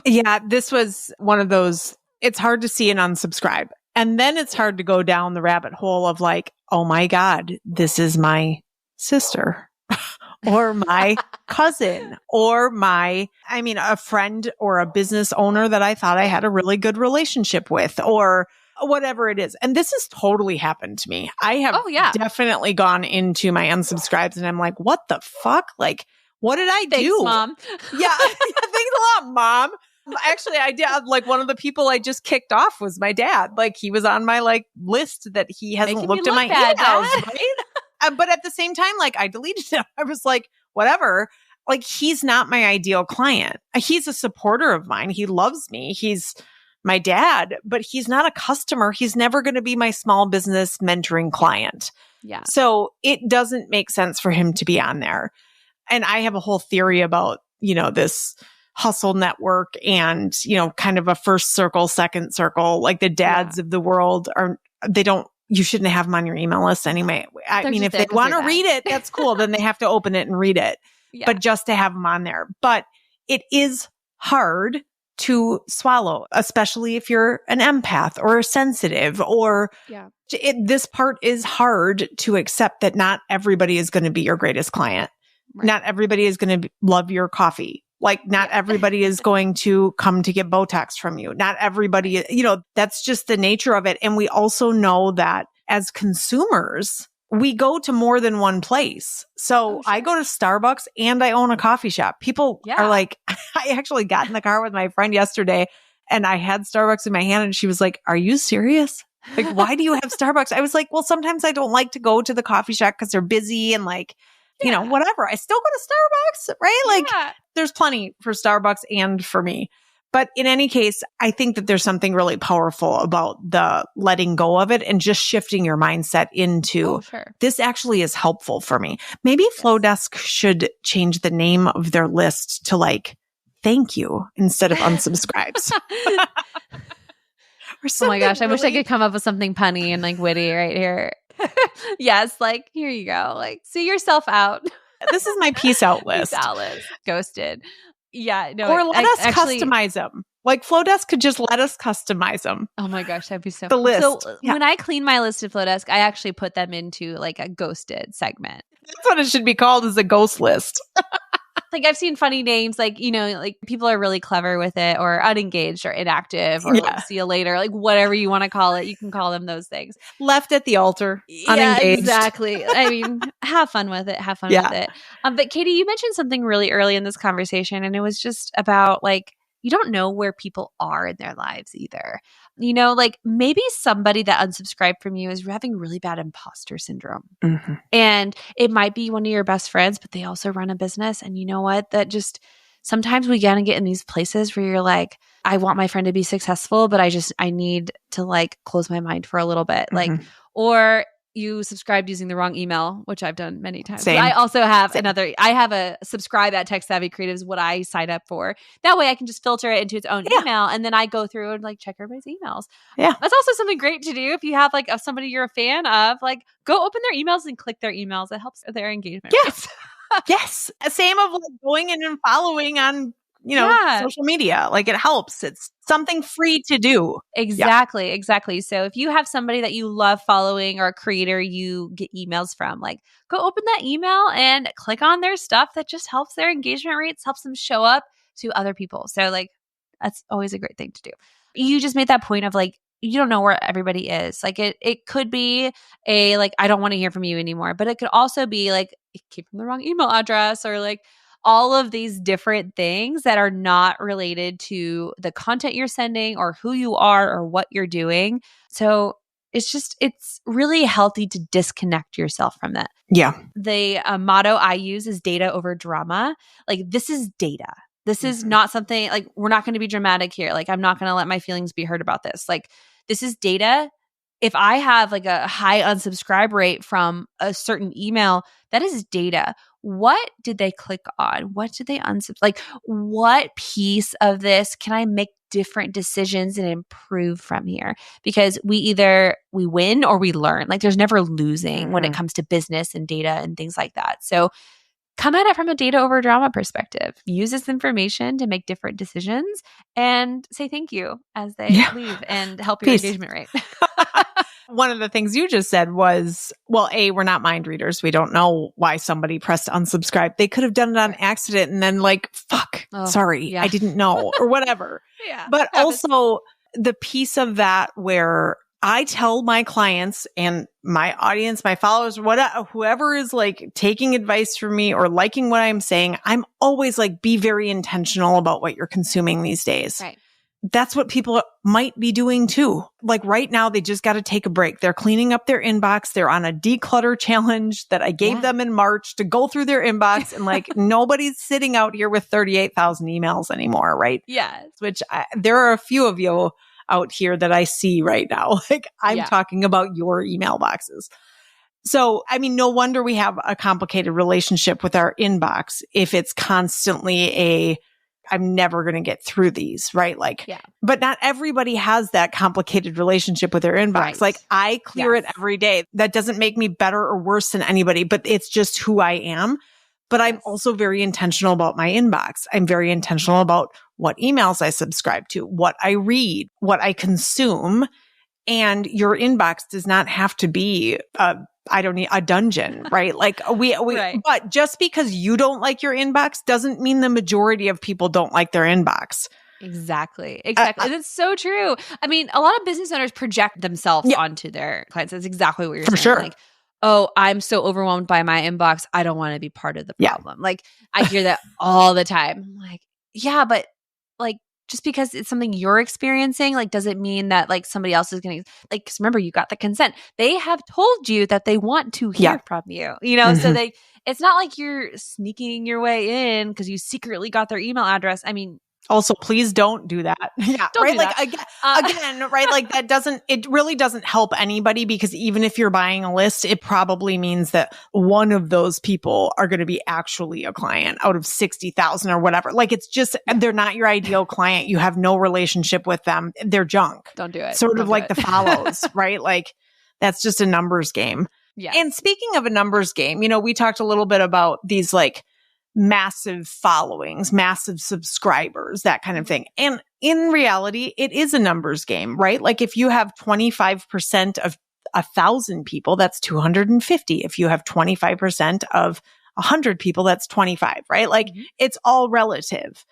Yeah, this was one of those, it's hard to see an unsubscribe. And then it's hard to go down the rabbit hole of like, oh my God, this is my sister or my cousin or a friend or a business owner that I thought I had a really good relationship with or whatever it is. And this has totally happened to me. I have definitely gone into my unsubscribes and I'm like, what the fuck? Like, what did I do? Thanks, Mom. Yeah. Thanks a lot, Mom. Actually, I did. Like, one of the people I just kicked off was my dad. Like, he was on my list that he hasn't looked at my emails, right? But at the same time, like, I deleted him. I was like, whatever. Like, he's not my ideal client. He's a supporter of mine. He loves me. He's my dad, but he's not a customer. He's never going to be my small business mentoring client. Yeah. So it doesn't make sense for him to be on there. And I have a whole theory about, this hustle network and, kind of a first circle, second circle, like the dads of the world you shouldn't have them on your email list anyway. I mean, if they want to read it, that's cool. Then they have to open it and read it, but just to have them on there. But it is hard to swallow, especially if you're an empath or sensitive or this part is hard to accept that not everybody is going to be your greatest client. Right. Not everybody is going to love your coffee. Like, not everybody is going to come to get Botox from you. Not everybody, that's just the nature of it. And we also know that as consumers, we go to more than one place. So I go to Starbucks and I own a coffee shop. People are like, I actually got in the car with my friend yesterday and I had Starbucks in my hand and she was like, are you serious? Like, why do you have Starbucks? I was like, well, sometimes I don't like to go to the coffee shop because they're busy and like, whatever. I still go to Starbucks, right? Like, there's plenty for Starbucks and for me. But in any case, I think that there's something really powerful about the letting go of it and just shifting your mindset into this actually is helpful for me. Maybe Flowdesk should change the name of their list to like, thank you instead of unsubscribes. Oh my gosh. I wish I could come up with something punny and like witty right here. Yes. Like, here you go. Like, see yourself out. This is my peace out list. Peace out list. Ghosted. Yeah. No. Or let us customize them. Like, Flowdesk could just let us customize them. Oh my gosh. That'd be so the list. So when I clean my list of Flowdesk, I actually put them into like a ghosted segment. That's what it should be called, is a ghost list. Like, I've seen funny names, like, like people are really clever with it, or unengaged or inactive or like, see you later, like whatever you want to call it. You can call them those things. Left at the altar. Yeah, unengaged. Exactly. I mean, have fun with it. Have fun with it. But Katy, you mentioned something really early in this conversation, and it was just about like, you don't know where people are in their lives either. Like maybe somebody that unsubscribed from you is having really bad imposter syndrome. Mm-hmm. And it might be one of your best friends, but they also run a business. And you know what? That just sometimes we gotta get in these places where you're like, I want my friend to be successful, but I need to like close my mind for a little bit. Mm-hmm. Like, or you subscribed using the wrong email, which I've done many times. I also have I have a subscribe at Tech Savvy Creatives, what I sign up for. That way I can just filter it into its own email. And then I go through and like check everybody's emails. Yeah. That's also something great to do. If you have like somebody you're a fan of, like go open their emails and click their emails. It helps their engagement. Yes. Yes. Same of like going in and following on, social media. Like, it helps. It's something free to do. Exactly. Yeah. Exactly. So if you have somebody that you love following or a creator you get emails from, like go open that email and click on their stuff. That just helps their engagement rates, helps them show up to other people. So like, that's always a great thing to do. You just made that point of like, you don't know where everybody is. Like it could be like, I don't want to hear from you anymore, but it could also be like, it came from the wrong email address, or like all of these different things that are not related to the content you're sending or who you are or what you're doing. So it's really healthy to disconnect yourself from that. Yeah. The motto I use is data over drama. Like, this is data. This is not something like, we're not going to be dramatic here. Like, I'm not going to let my feelings be hurt about this. Like, this is data. If I have like a high unsubscribe rate from a certain email, that is data. What did they click on? What did they unsubscribe? Like, what piece of this can I make different decisions and improve from here? Because we win or we learn. Like, there's never losing when it comes to business and data and things like that. So come at it from a data over drama perspective. Use this information to make different decisions and say thank you as they leave and help your engagement rate. One of the things you just said was, well, A, we're not mind readers. We don't know why somebody pressed unsubscribe. They could have done it on accident and then like, fuck, sorry, I didn't know or whatever. But also the piece of that where I tell my clients and my audience, my followers, whoever is like taking advice from me or liking what I'm saying, I'm always like, be very intentional about what you're consuming these days. Right. That's what people might be doing too. Like right now, they just got to take a break. They're cleaning up their inbox. They're on a declutter challenge that I gave them in March to go through their inbox. And like nobody's sitting out here with 38,000 emails anymore, right? Yes. Which there are a few of you out here that I see right now. Like I'm talking about your email boxes. So, I mean, no wonder we have a complicated relationship with our inbox if it's constantly I'm never going to get through these, right? Like, but not everybody has that complicated relationship with their inbox. Right. Like I clear it every day. That doesn't make me better or worse than anybody, but it's just who I am. But I'm also very intentional about my inbox. I'm very intentional about what emails I subscribe to, what I read, what I consume. And your inbox does not have to be a dungeon, right? Like right. But just because you don't like your inbox doesn't mean the majority of people don't like their inbox. Exactly. That's so true. I mean, a lot of business owners project themselves onto their clients. That's exactly what you're saying. For sure. Like, oh, I'm so overwhelmed by my inbox. I don't want to be part of the problem. Like I hear that all the time. I'm like, yeah, but like, just because it's something you're experiencing, like, doesn't mean that like somebody else is going to like, cause remember you got the consent. They have told you that they want to hear from you, you know? So it's not like you're sneaking your way in because you secretly got their email address. I mean, also, please don't do that. Yeah. Don't right. Do like that. again, right. Like it really doesn't help anybody because even if you're buying a list, it probably means that one of those people are going to be actually a client out of 60,000 or whatever. Like it's just, they're not your ideal client. You have no relationship with them. They're junk. Don't do it. Sort of like the follows, right? Like that's just a numbers game. Yeah. And speaking of a numbers game, you know, we talked a little bit about these like massive followings, massive subscribers, that kind of thing. And in reality, it is a numbers game, right? Like if you have 25% of 1,000 people, that's 250. If you have 25% of 100 people, that's 25, right? Like it's all relative.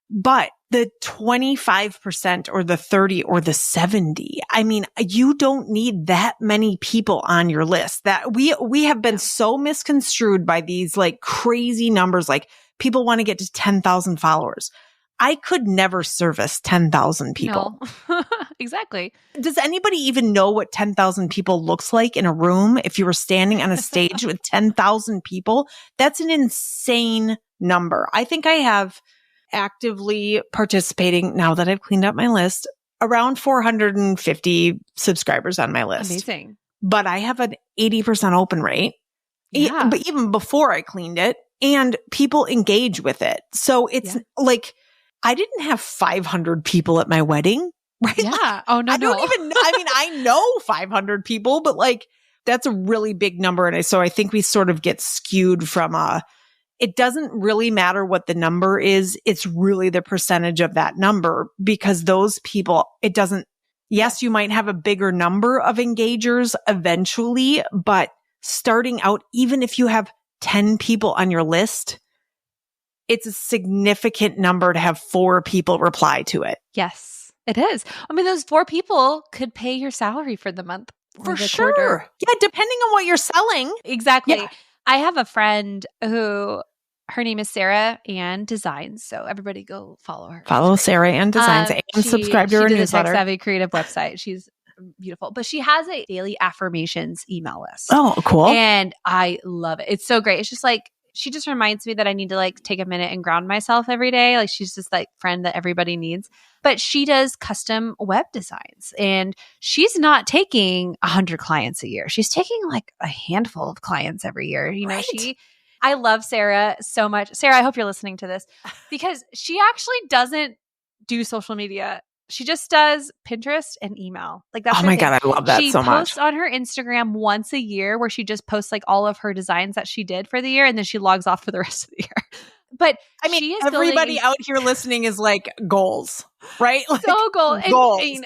But the 25% or the 30 or the 70, I mean, you don't need that many people on your list. That we have been so misconstrued by these like crazy numbers. Like people want to get to 10,000 followers. I could never service 10,000 people. No. Exactly. Does anybody even know what 10,000 people looks like in a room? If you were standing on a stage with 10,000 people, that's an insane number. I think I have actively participating, now that I've cleaned up my list, around 450 subscribers on my list. Amazing. But I have an 80% open rate. Yeah. But even before I cleaned it, and people engage with it. So it's like, I didn't have 500 people at my wedding, right? Yeah. Like, oh, no, I don't even know. I mean, I know 500 people, but like, that's a really big number. And so I think we sort of get skewed from it doesn't really matter what the number is. It's really the percentage of that number because those people, it doesn't, yes, you might have a bigger number of engagers eventually, but starting out, even if you have 10 people on your list, it's a significant number to have 4 people reply to it. Yes, it is. I mean, those 4 people could pay your salary for the month. For sure. Quarter. Yeah, depending on what you're selling. Exactly. Yeah. I have a friend who, her name is Sarah Ann Designs. So everybody go follow her. Follow Sarah Ann Designs and subscribe to her newsletter. She did a tech-savvy creative website. She's beautiful. But she has a daily affirmations email list. Oh, cool. And I love it. It's so great. It's just like, she just reminds me that I need to like take a minute and ground myself every day. Like she's just like friend that everybody needs. But she does custom web designs and she's not taking 100 clients a year. She's taking like a handful of clients every year. You know, I love Sarah so much. Sarah, I hope you're listening to this because she actually doesn't do social media. She just does Pinterest and email. Like that's oh my God, I love that so much. She posts on her Instagram once a year where she just posts like all of her designs that she did for the year and then she logs off for the rest of the year. But I mean, everybody out here listening is like goals, right? Like, so goals. Goals.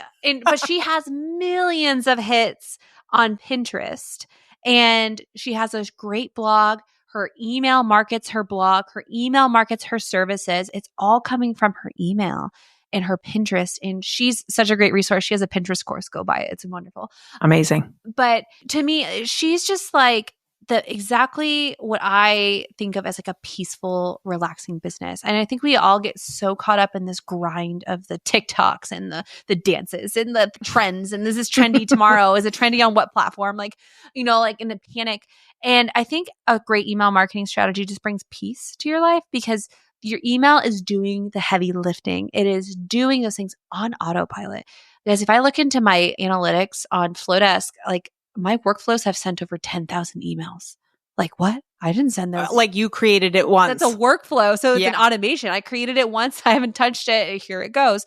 But she has millions of hits on Pinterest. And she has a great blog. Her email markets her blog. Her email markets her services. It's all coming from her email and her Pinterest. And she's such a great resource. She has a Pinterest course. Go buy it. It's wonderful. Amazing. But to me, she's just like exactly what I think of as like a peaceful, relaxing business. And I think we all get so caught up in this grind of the TikToks and the dances and the trends. And this is trendy tomorrow. Is it trendy on what platform? Like, like in the panic. And I think a great email marketing strategy just brings peace to your life because your email is doing the heavy lifting. It is doing those things on autopilot. Because if I look into my analytics on Flowdesk, like my workflows have sent over 10,000 emails. Like what? I didn't send those. Like you created it once. That's a workflow. So it's an automation. I created it once. I haven't touched it. Here it goes.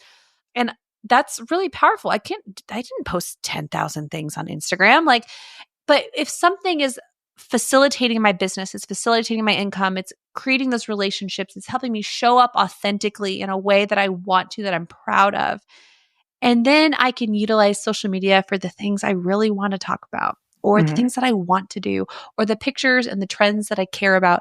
And that's really powerful. I didn't post 10,000 things on Instagram. But if something is facilitating my business, it's facilitating my income, it's creating those relationships, it's helping me show up authentically in a way that I want to, that I'm proud of. And then I can utilize social media for the things I really want to talk about or the things that I want to do or the pictures and the trends that I care about.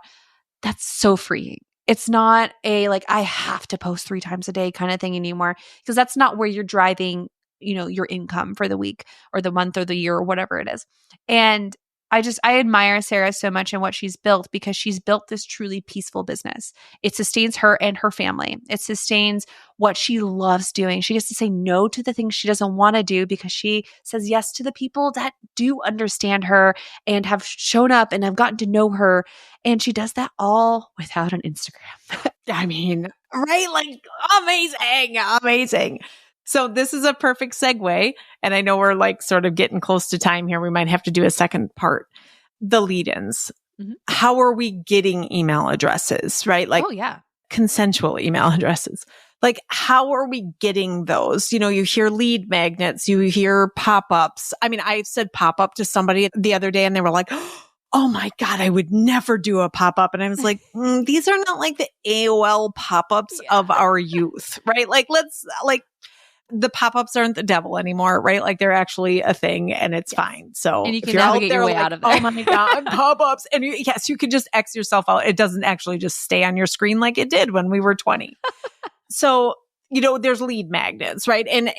That's so freeing. It's not I have to post 3 times a day kind of thing anymore because that's not where you're driving, your income for the week or the month or the year or whatever it is. And I admire Sarah so much and what she's built because she's built this truly peaceful business. It sustains her and her family. It sustains what she loves doing. She gets to say no to the things she doesn't want to do because she says yes to the people that do understand her and have shown up and have gotten to know her. And she does that all without an Instagram. I mean, right? Like amazing. So this is a perfect segue. And I know we're sort of getting close to time here. We might have to do a second part. The lead-ins. Mm-hmm. How are we getting email addresses, right? Consensual email addresses. How are we getting those? You hear lead magnets, you hear pop-ups. I mean, I said pop-up to somebody the other day and they were like, oh my God, I would never do a pop-up. And I was like, these are not like the AOL pop-ups of our youth, right? The pop-ups aren't the devil anymore, right? They're actually a thing and it's fine. So and you can navigate your way out of there. Oh my God, pop-ups. And you can just X yourself out. It doesn't actually just stay on your screen like it did when we were 20. So, there's lead magnets, right? And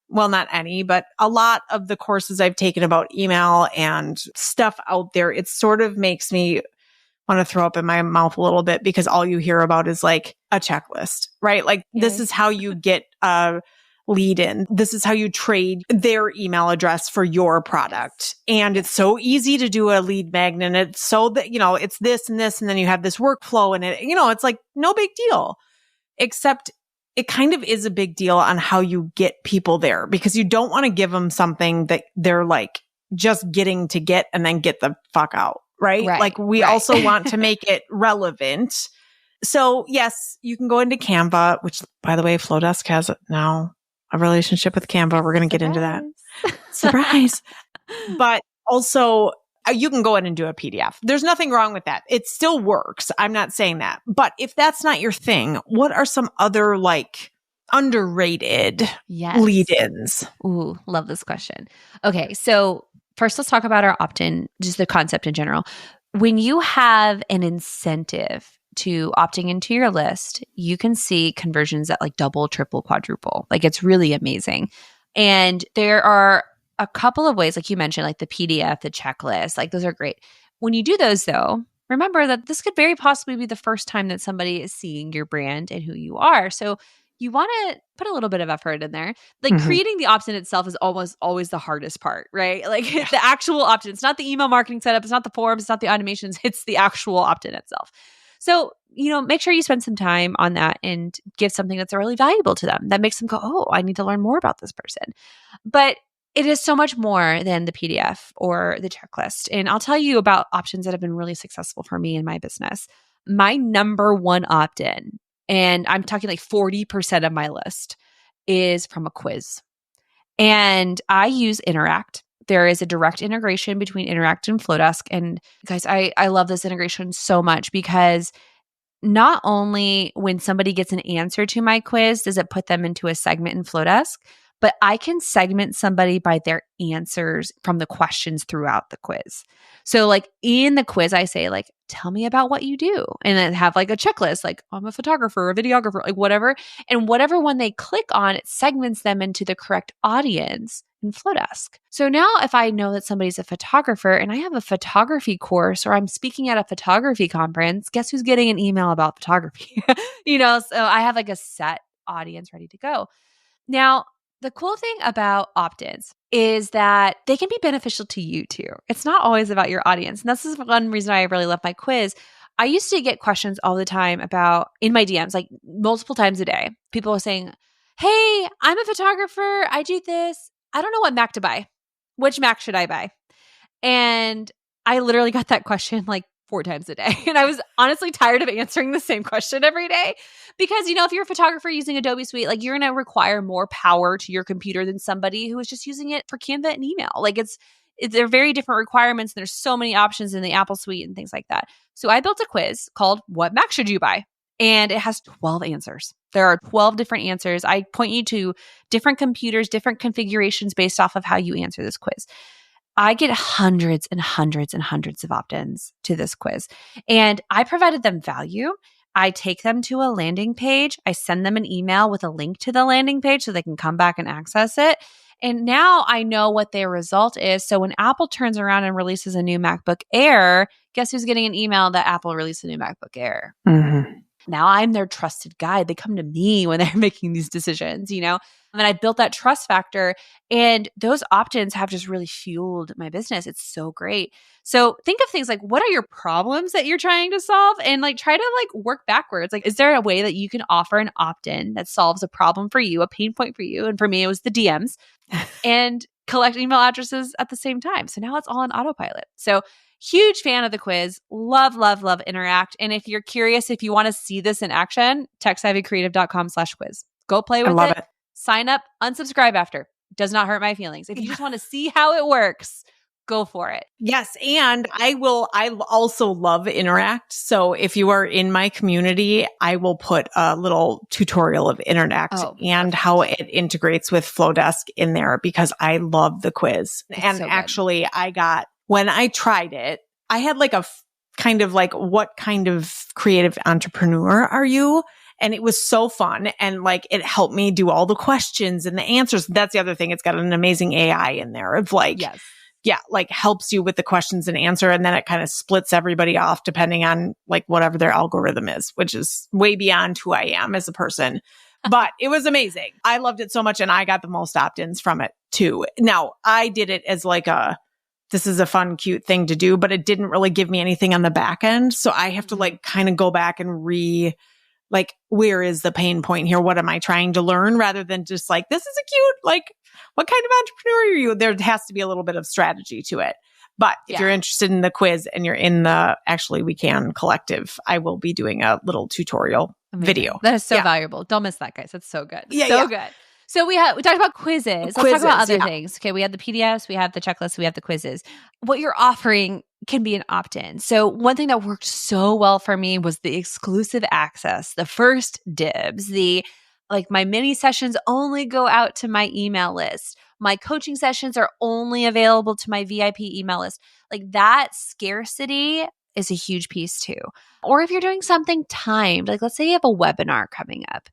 not any, but a lot of the courses I've taken about email and stuff out there, it sort of makes me want to throw up in my mouth a little bit because all you hear about is a checklist, right? This is how you get a lead in. This is how you trade their email address for your product. And it's so easy to do a lead magnet. It's so that, it's this and this, and then you have this workflow and it's no big deal, except it kind of is a big deal on how you get people there because you don't want to give them something that they're just getting to get and then get the fuck out. Right? We also want to make it relevant. So yes, you can go into Canva, which by the way, Flowdesk has now a relationship with Canva. We're going to get into that. Surprise. But also you can go in and do a PDF. There's nothing wrong with that. It still works. I'm not saying that. But if that's not your thing, what are some other underrated lead-ins? Ooh, love this question. Okay. So first, let's talk about our opt-in, just the concept in general. When you have an incentive to opting into your list, you can see conversions that double, triple, quadruple. It's really amazing. And there are a couple of ways, like you mentioned, the PDF, the checklist, those are great. When you do those though, remember that this could very possibly be the first time that somebody is seeing your brand and who you are. So you want to put a little bit of effort in there. Creating the opt-in itself is almost always the hardest part, right? The actual opt-in. It's not the email marketing setup. It's not the forms. It's not the automations. It's the actual opt-in itself. So, make sure you spend some time on that and give something that's really valuable to them that makes them go, oh, I need to learn more about this person. But it is so much more than the PDF or the checklist. And I'll tell you about options that have been really successful for me in my business. My number one opt-in, and I'm talking 40% of my list, is from a quiz. And I use Interact. There is a direct integration between Interact and Flowdesk. And guys, I love this integration so much because not only when somebody gets an answer to my quiz does it put them into a segment in Flowdesk, but I can segment somebody by their answers from the questions throughout the quiz. So like in the quiz, I say like, tell me about what you do. And then have like a checklist, like I'm a photographer, a videographer, like whatever. And whatever one they click on, it segments them into the correct audience in Flowdesk. So now if I know that somebody's a photographer and I have a photography course or I'm speaking at a photography conference, guess who's getting an email about photography? So I have like a set audience ready to go. Now, the cool thing about opt-ins is that they can be beneficial to you too. It's not always about your audience. And this is one reason I really love my quiz. I used to get questions all the time about in my DMs, like multiple times a day. People were saying, hey, I'm a photographer. I do this. I don't know what Mac to buy. Which Mac should I buy? And I literally got that question like 4 times a day. And I was honestly tired of answering the same question every day because, if you're a photographer using Adobe Suite, like you're going to require more power to your computer than somebody who is just using it for Canva and email. Like they're very different requirements. And there's so many options in the Apple Suite and things like that. So I built a quiz called What Mac Should You Buy? And it has 12 answers. There are 12 different answers. I point you to different computers, different configurations based off of how you answer this quiz. I get hundreds and hundreds and hundreds of opt-ins to this quiz, and I provided them value. I take them to a landing page. I send them an email with a link to the landing page so they can come back and access it. And now I know what their result is. So when Apple turns around and releases a new MacBook Air, guess who's getting an email that Apple released a new MacBook Air? Mm-hmm. Now I'm their trusted guide. They come to me when they're making these decisions, And I built that trust factor, and those opt-ins have just really fueled my business. It's so great. So think of things like, what are your problems that you're trying to solve? And like try to like work backwards. Like, is there a way that you can offer an opt-in that solves a problem for you, a pain point for you? And for me, it was the DMs and collect email addresses at the same time. So now it's all on autopilot. So huge fan of the quiz. Love, love, love Interact. And if you're curious, if you want to see this in action, techsavvycreative.com/quiz. Go play with it. Sign up, unsubscribe after. Does not hurt my feelings. If you just want to see how it works, go for it. Yes. And I also love Interact. So if you are in my community, I will put a little tutorial of Interact and how it integrates with Flowdesk in there because I love the quiz. And so actually when I tried it, I had like a kind of like, what kind of creative entrepreneur are you? And it was so fun. And like, it helped me do all the questions and the answers. That's the other thing. It's got an amazing AI in there of like, like helps you with the questions and answer. And then it kind of splits everybody off depending on like whatever their algorithm is, which is way beyond who I am as a person. But it was amazing. I loved it so much. And I got the most opt-ins from it too. Now I did it as like this is a fun, cute thing to do, but it didn't really give me anything on the back end. So I have to like kind of go back and like, where is the pain point here? What am I trying to learn? Rather than just like, this is a cute, like, what kind of entrepreneur are you? There has to be a little bit of strategy to it. But if you're interested in the quiz and you're in the Actually We Can collective, I will be doing a little tutorial video. That is so valuable. Don't miss that, guys. That's so good. Good. So we talked about quizzes. Let's talk about other things. Okay, we have the PDFs, we have the checklists, we have the quizzes. What you're offering can be an opt-in. So one thing that worked so well for me was the exclusive access, the first dibs, my mini sessions only go out to my email list. My coaching sessions are only available to my VIP email list. Like that scarcity is a huge piece too. Or if you're doing something timed, like let's say you have a webinar coming up,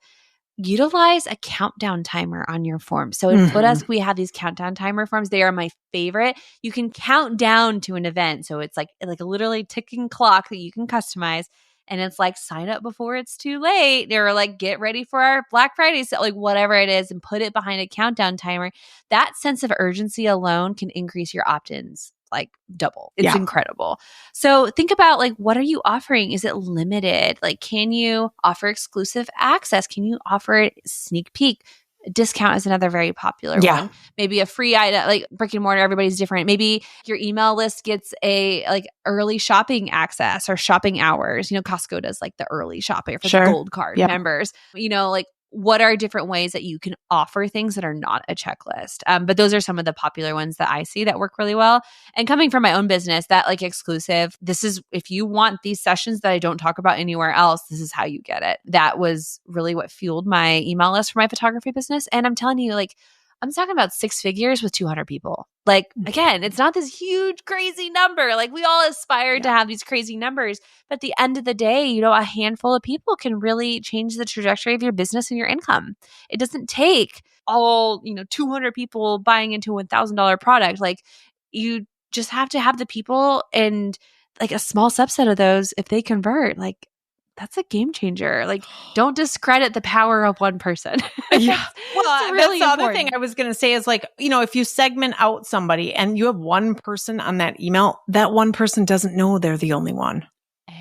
utilize a countdown timer on your form. So in Flowdesk, we have these countdown timer forms. They are my favorite. You can count down to an event. So it's like a literally ticking clock that you can customize. And it's like, sign up before it's too late. They're like, get ready for our Black Friday sale, like whatever it is, and put it behind a countdown timer. That sense of urgency alone can increase your opt-ins like double. It's incredible. So think about like, what are you offering? Is it limited? Like, can you offer exclusive access? Can you offer a sneak peek? Discount is another very popular one. Maybe a free item, like brick and mortar, everybody's different. Maybe your email list gets a like early shopping access or shopping hours. Costco does like the early shopping for the gold card members. Like what are different ways that you can offer things that are not a checklist? But those are some of the popular ones that I see that work really well. And coming from my own business, that like exclusive, this is, if you want these sessions that I don't talk about anywhere else, this is how you get it. That was really what fueled my email list for my photography business. And I'm telling you, like, I'm talking about 6 figures with 200 people. Like, again, it's not this huge, crazy number. Like, we all aspire to have these crazy numbers. But at the end of the day, a handful of people can really change the trajectory of your business and your income. It doesn't take all, 200 people buying into a $1,000 product. Like, you just have to have the people, and like a small subset of those, if they convert, like, that's a game changer. Like, don't discredit the power of one person. Yeah. Well, really that's the other thing I was going to say is like, if you segment out somebody and you have one person on that email, that one person doesn't know they're the only one.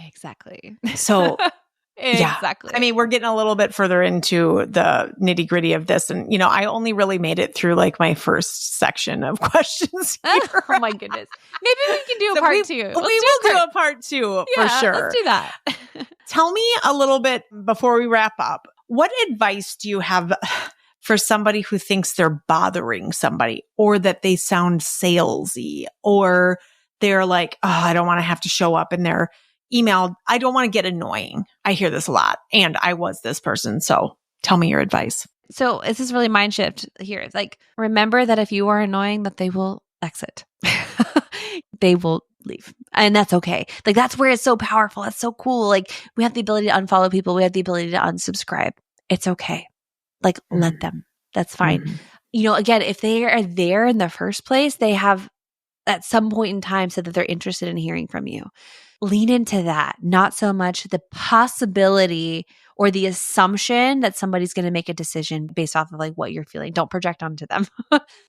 Exactly. So exactly. I mean, we're getting a little bit further into the nitty gritty of this. And, I only really made it through like my first section of questions here. Oh my goodness. Maybe we can do a part two. We will do a part two for sure. Let's do that. Tell me a little bit before we wrap up. What advice do you have for somebody who thinks they're bothering somebody, or that they sound salesy, or they're like, oh, I don't want to have to show up in their email. I don't want to get annoying. I hear this a lot, and I was this person. So tell me your advice. So this is really mind shift here. It's like, remember that if you are annoying, that they will exit. They will leave. And that's okay. Like, that's where it's so powerful. That's so cool. Like, we have the ability to unfollow people. We have the ability to unsubscribe. It's okay. Like, let them. That's fine. Again, if they are there in the first place, they have at some point in time said that they're interested in hearing from you. Lean into that, not so much the possibility or the assumption that somebody's going to make a decision based off of like what you're feeling. Don't project onto them.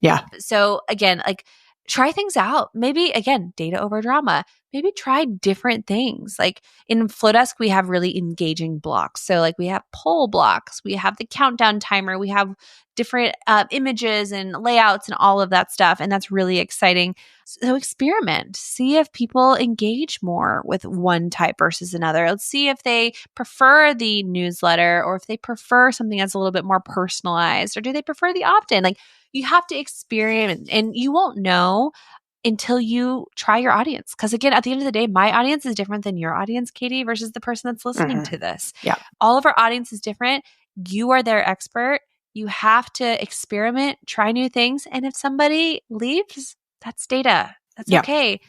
Yeah. So again, like, try things out. Maybe, again, data over drama. Maybe try different things. Like in Flowdesk, we have really engaging blocks. So like we have poll blocks, we have the countdown timer, we have different images and layouts and all of that stuff. And that's really exciting. So experiment. See if people engage more with one type versus another. Let's see if they prefer the newsletter, or if they prefer something that's a little bit more personalized, or do they prefer the opt-in? Like, you have to experiment, and you won't know until you try your audience. Because again, at the end of the day, my audience is different than your audience, Katy, versus the person that's listening to this. Yeah. All of our audience is different. You are their expert. You have to experiment, try new things. And if somebody leaves, that's data. That's okay.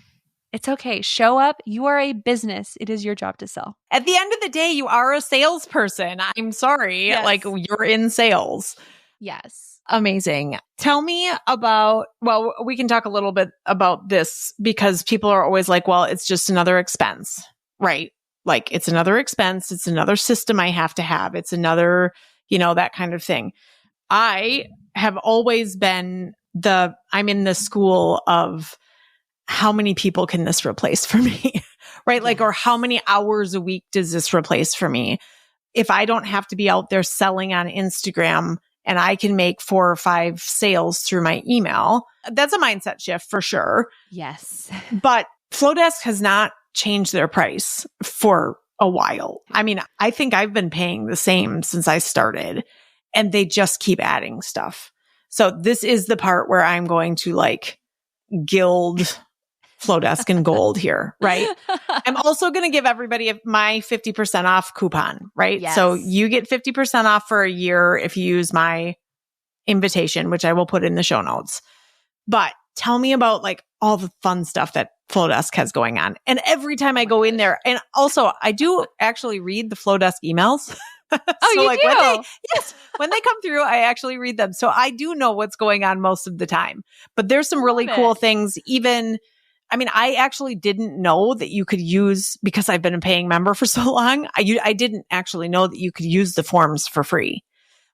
It's okay. Show up. You are a business. It is your job to sell. At the end of the day, you are a salesperson. I'm sorry. Yes. Like, you're in sales. Yes. Amazing. Tell me about, well, we can talk a little bit about this, because people are always like, well, it's just another expense, right? Like, it's another expense. It's another system I have to have. It's another, that kind of thing. I have always been I'm in the school of, how many people can this replace for me? Right? Like, or how many hours a week does this replace for me? If I don't have to be out there selling on Instagram, and I can make 4 or 5 sales through my email, that's a mindset shift for sure. Yes. But Flowdesk has not changed their price for a while. I mean, I think I've been paying the same since I started, and they just keep adding stuff. So this is the part where I'm going to like gild Flowdesk in gold here, right? I'm also going to give everybody my 50% off coupon, right? Yes. So you get 50% off for a year if you use my invitation, which I will put in the show notes. But tell me about like all the fun stuff that Flowdesk has going on. And every time I go in there, and also I do actually read the Flowdesk emails. Oh, so you like do? when they come through, I actually read them. So I do know what's going on most of the time. But there's some really cool things. I mean, I actually didn't know that you could use, because I've been a paying member for so long, I didn't actually know that you could use the forms for free,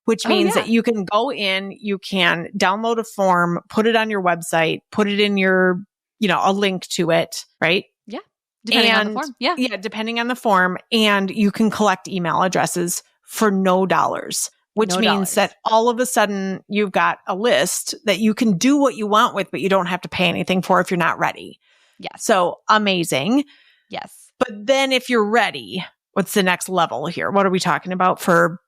which means that you can go in, you can download a form, put it on your website, put it in your, a link to it, right? Yeah. Depending on the form. Yeah. Yeah, depending on the form. And you can collect email addresses for no dollars, which means that all of a sudden you've got a list that you can do what you want with, but you don't have to pay anything for if you're not ready. Yes. So amazing. Yes. But then if you're ready, what's the next level here? What are we talking about for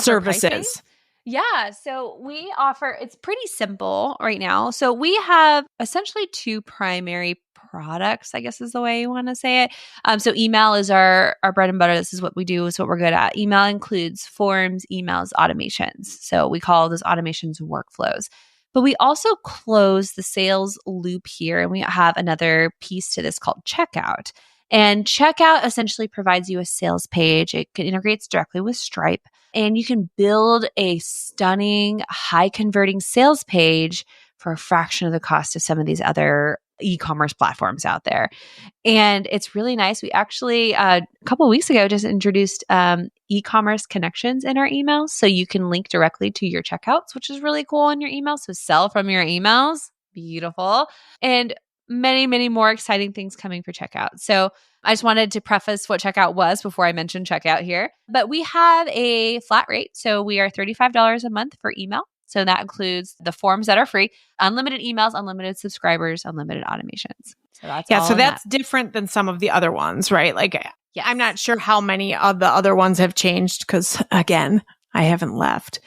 services? Yeah. So we offer, it's pretty simple right now. So we have essentially 2 primary products, I guess is the way you want to say it. So email is our bread and butter. This is what we do. It's what we're good at. Email includes forms, emails, automations. So we call those automations workflows. But we also close the sales loop here, and we have another piece to this called checkout. And checkout essentially provides you a sales page. It integrates directly with Stripe, and you can build a stunning, high converting sales page for a fraction of the cost of some of these other e-commerce platforms out there. And it's really nice. We actually, a couple of weeks ago, just introduced e-commerce connections in our emails. So you can link directly to your checkouts, which is really cool in your emails. So sell from your emails. Beautiful. And many, many more exciting things coming for checkout. So I just wanted to preface what checkout was before I mentioned checkout here. But we have a flat rate. So we are $35 a month for email. So that includes the forms that are free, unlimited emails, unlimited subscribers, unlimited automations. So that's different than some of the other ones, right? Like, yes. I'm not sure how many of the other ones have changed because, again, I haven't left.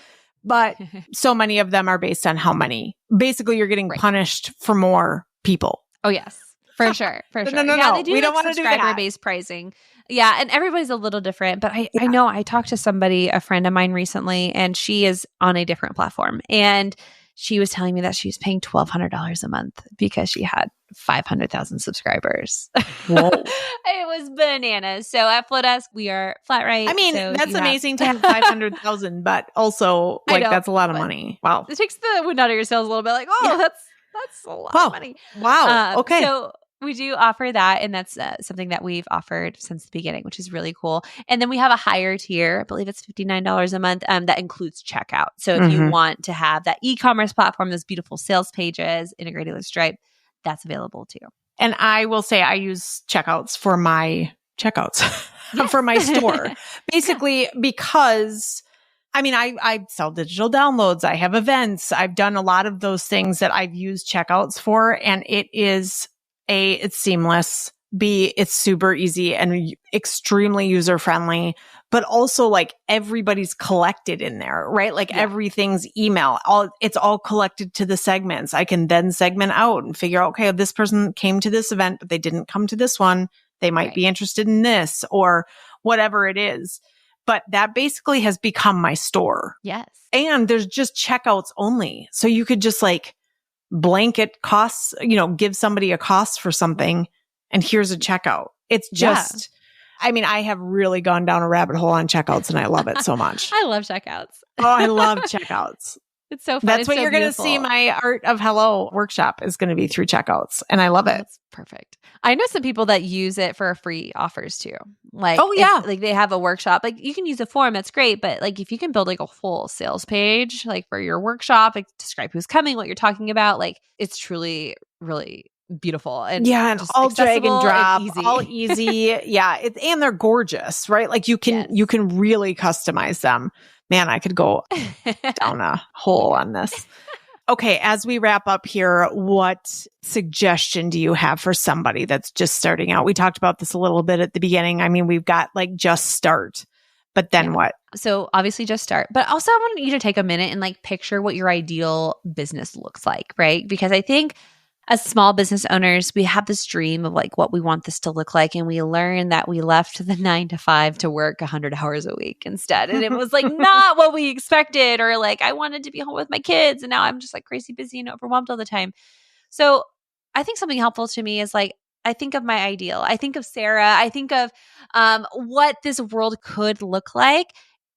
But so many of them are based on how many. Basically, you're getting punished for more people. Oh, yes. For sure. For sure. No. They do we don't want to do that. Subscriber-based pricing. Yeah. And everybody's a little different. But I know I talked to somebody, a friend of mine recently, and she is on a different platform. And she was telling me that she was paying $1,200 a month because she had 500,000 subscribers. Whoa. It was bananas. So at Flowdesk, we are flat rate. I mean, that's amazing to have 500,000, but also that's a lot of money. Wow. It takes the wind out of your sails a little bit. Like, that's a lot of money. Wow. Okay. So we do offer that, and that's something that we've offered since the beginning, which is really cool. And then we have a higher tier. I believe it's $59 a month. That includes checkout. So if you want to have that e-commerce platform, those beautiful sales pages integrated with Stripe, that's available too. And I will say I use checkouts for my checkouts for my store, basically because I sell digital downloads. I have events. I've done a lot of those things that I've used checkouts for. And it is it's seamless. B, it's super easy and extremely user friendly, but also like everybody's collected in there, right? Like everything's email, it's all collected to the segments. I can then segment out and figure out, okay, this person came to this event, but they didn't come to this one. They might be interested in this or whatever it is. But that basically has become my store. Yes. And there's just checkouts only. So you could just like blanket costs, give somebody a cost for something and here's a checkout. It's just, I have really gone down a rabbit hole on checkouts and I love it so much. I love checkouts. Oh, I love checkouts. It's so fun. That's what you're going to see. My Art of Hello workshop is going to be through checkouts. And I love it. That's perfect. I know some people that use it for free offers too. Like, like they have a workshop. Like you can use a form. That's great. But like if you can build like a full sales page, like for your workshop, like describe who's coming, what you're talking about, like it's truly, really beautiful. And and all drag and drop, all easy. And they're gorgeous, right? Like you can really customize them. Man, I could go down a hole on this. Okay, as we wrap up here, what suggestion do you have for somebody that's just starting out? We talked about this a little bit at the beginning. We've got like just start, but then what? So obviously just start, but also I want you to take a minute and like picture what your ideal business looks like, right? Because I think as small business owners, we have this dream of like what we want this to look like. And we learn that we left the 9 to 5 to work 100 hours a week instead. And it was like not what we expected, or like I wanted to be home with my kids. And now I'm just like crazy busy and overwhelmed all the time. So I think something helpful to me is like, I think of my ideal. I think of Sarah. I think of what this world could look like.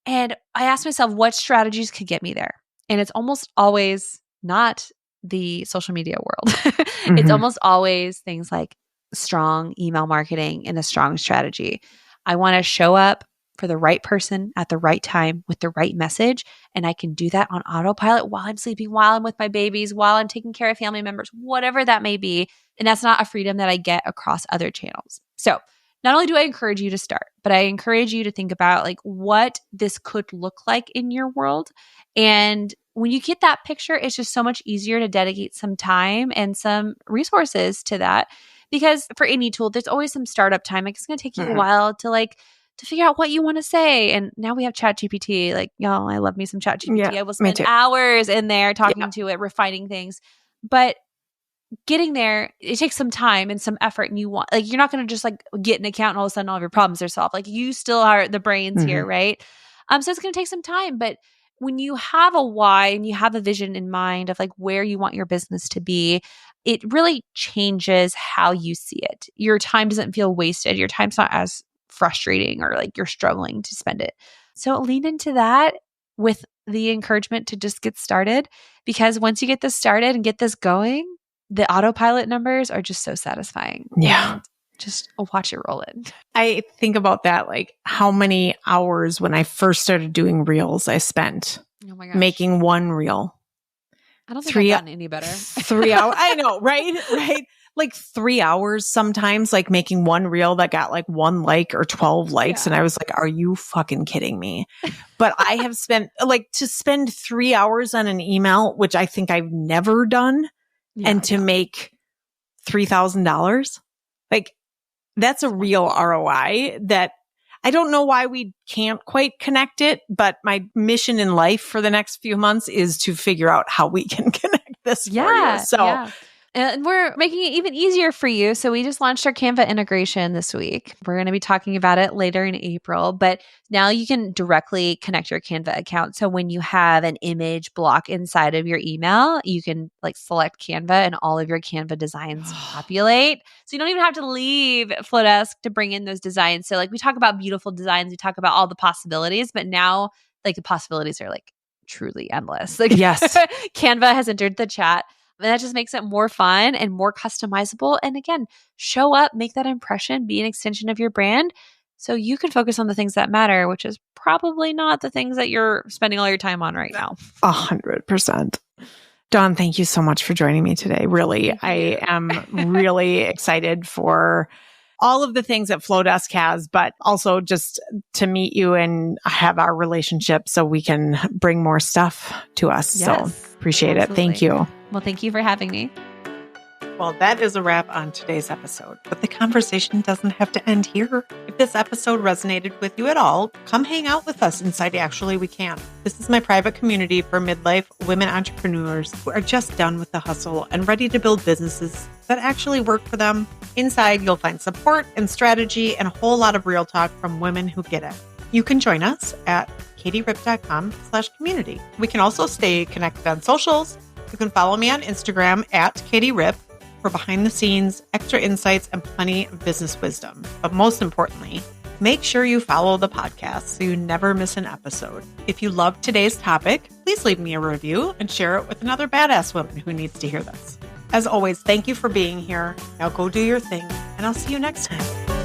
And I ask myself what strategies could get me there. And it's almost always not the social media world. It's almost always things like strong email marketing and a strong strategy. I want to show up for the right person at the right time with the right message. And I can do that on autopilot while I'm sleeping, while I'm with my babies, while I'm taking care of family members, whatever that may be. And that's not a freedom that I get across other channels. So not only do I encourage you to start, but I encourage you to think about like what this could look like in your world. And when you get that picture, it's just so much easier to dedicate some time and some resources to that. Because for any tool, there's always some startup time. Like it's going to take you a while to figure out what you want to say. And now we have ChatGPT. Like, y'all, I love me some ChatGPT. Yeah, I will spend hours in there talking to it, refining things. But getting there, it takes some time and some effort. And you're not going to just like get an account and all of a sudden all of your problems are solved. Like you still are the brains here, right? So it's going to take some time, but when you have a why and you have a vision in mind of like where you want your business to be, it really changes how you see it. Your time doesn't feel wasted. Your time's not as frustrating or like you're struggling to spend it. So lean into that with the encouragement to just get started, because once you get this started and get this going, the autopilot numbers are just so satisfying. Yeah. And just watch it roll in. I think about that, like how many hours when I first started doing reels I spent making one reel. I don't think I've gotten any better. 3 hours. I know, right? Right. Like 3 hours sometimes, like making one reel that got like 1 like or 12 likes. And I was like, are you fucking kidding me? But I have spent to spend 3 hours on an email, which I think I've never done, and to make $3,000. Like, that's a real ROI that I don't know why we can't quite connect it, but my mission in life for the next few months is to figure out how we can connect this for you. So And we're making it even easier for you. So we just launched our Canva integration this week. We're going to be talking about it later in April, but now you can directly connect your Canva account. So when you have an image block inside of your email, you can like select Canva and all of your Canva designs populate. So you don't even have to leave Flowdesk to bring in those designs. So like we talk about beautiful designs, we talk about all the possibilities, but now like the possibilities are like truly endless. Like yes, Canva has entered the chat. And that just makes it more fun and more customizable. And again, show up, make that impression, be an extension of your brand so you can focus on the things that matter, which is probably not the things that you're spending all your time on right now. 100%. Dawn, thank you so much for joining me today. Really, I am really excited for all of the things that Flowdesk has, but also just to meet you and have our relationship so we can bring more stuff to us. Yes, so appreciate it. Thank you. Well, thank you for having me. Well, that is a wrap on today's episode, but the conversation doesn't have to end here. If this episode resonated with you at all, come hang out with us inside Actually We Can. This is my private community for midlife women entrepreneurs who are just done with the hustle and ready to build businesses that actually work for them. Inside, you'll find support and strategy and a whole lot of real talk from women who get it. You can join us at katyripp.com/community. We can also stay connected on socials. You can follow me on Instagram at katyripp for behind the scenes, extra insights, and plenty of business wisdom. But most importantly, make sure you follow the podcast so you never miss an episode. If you loved today's topic, please leave me a review and share it with another badass woman who needs to hear this. As always, thank you for being here. Now go do your thing, and I'll see you next time.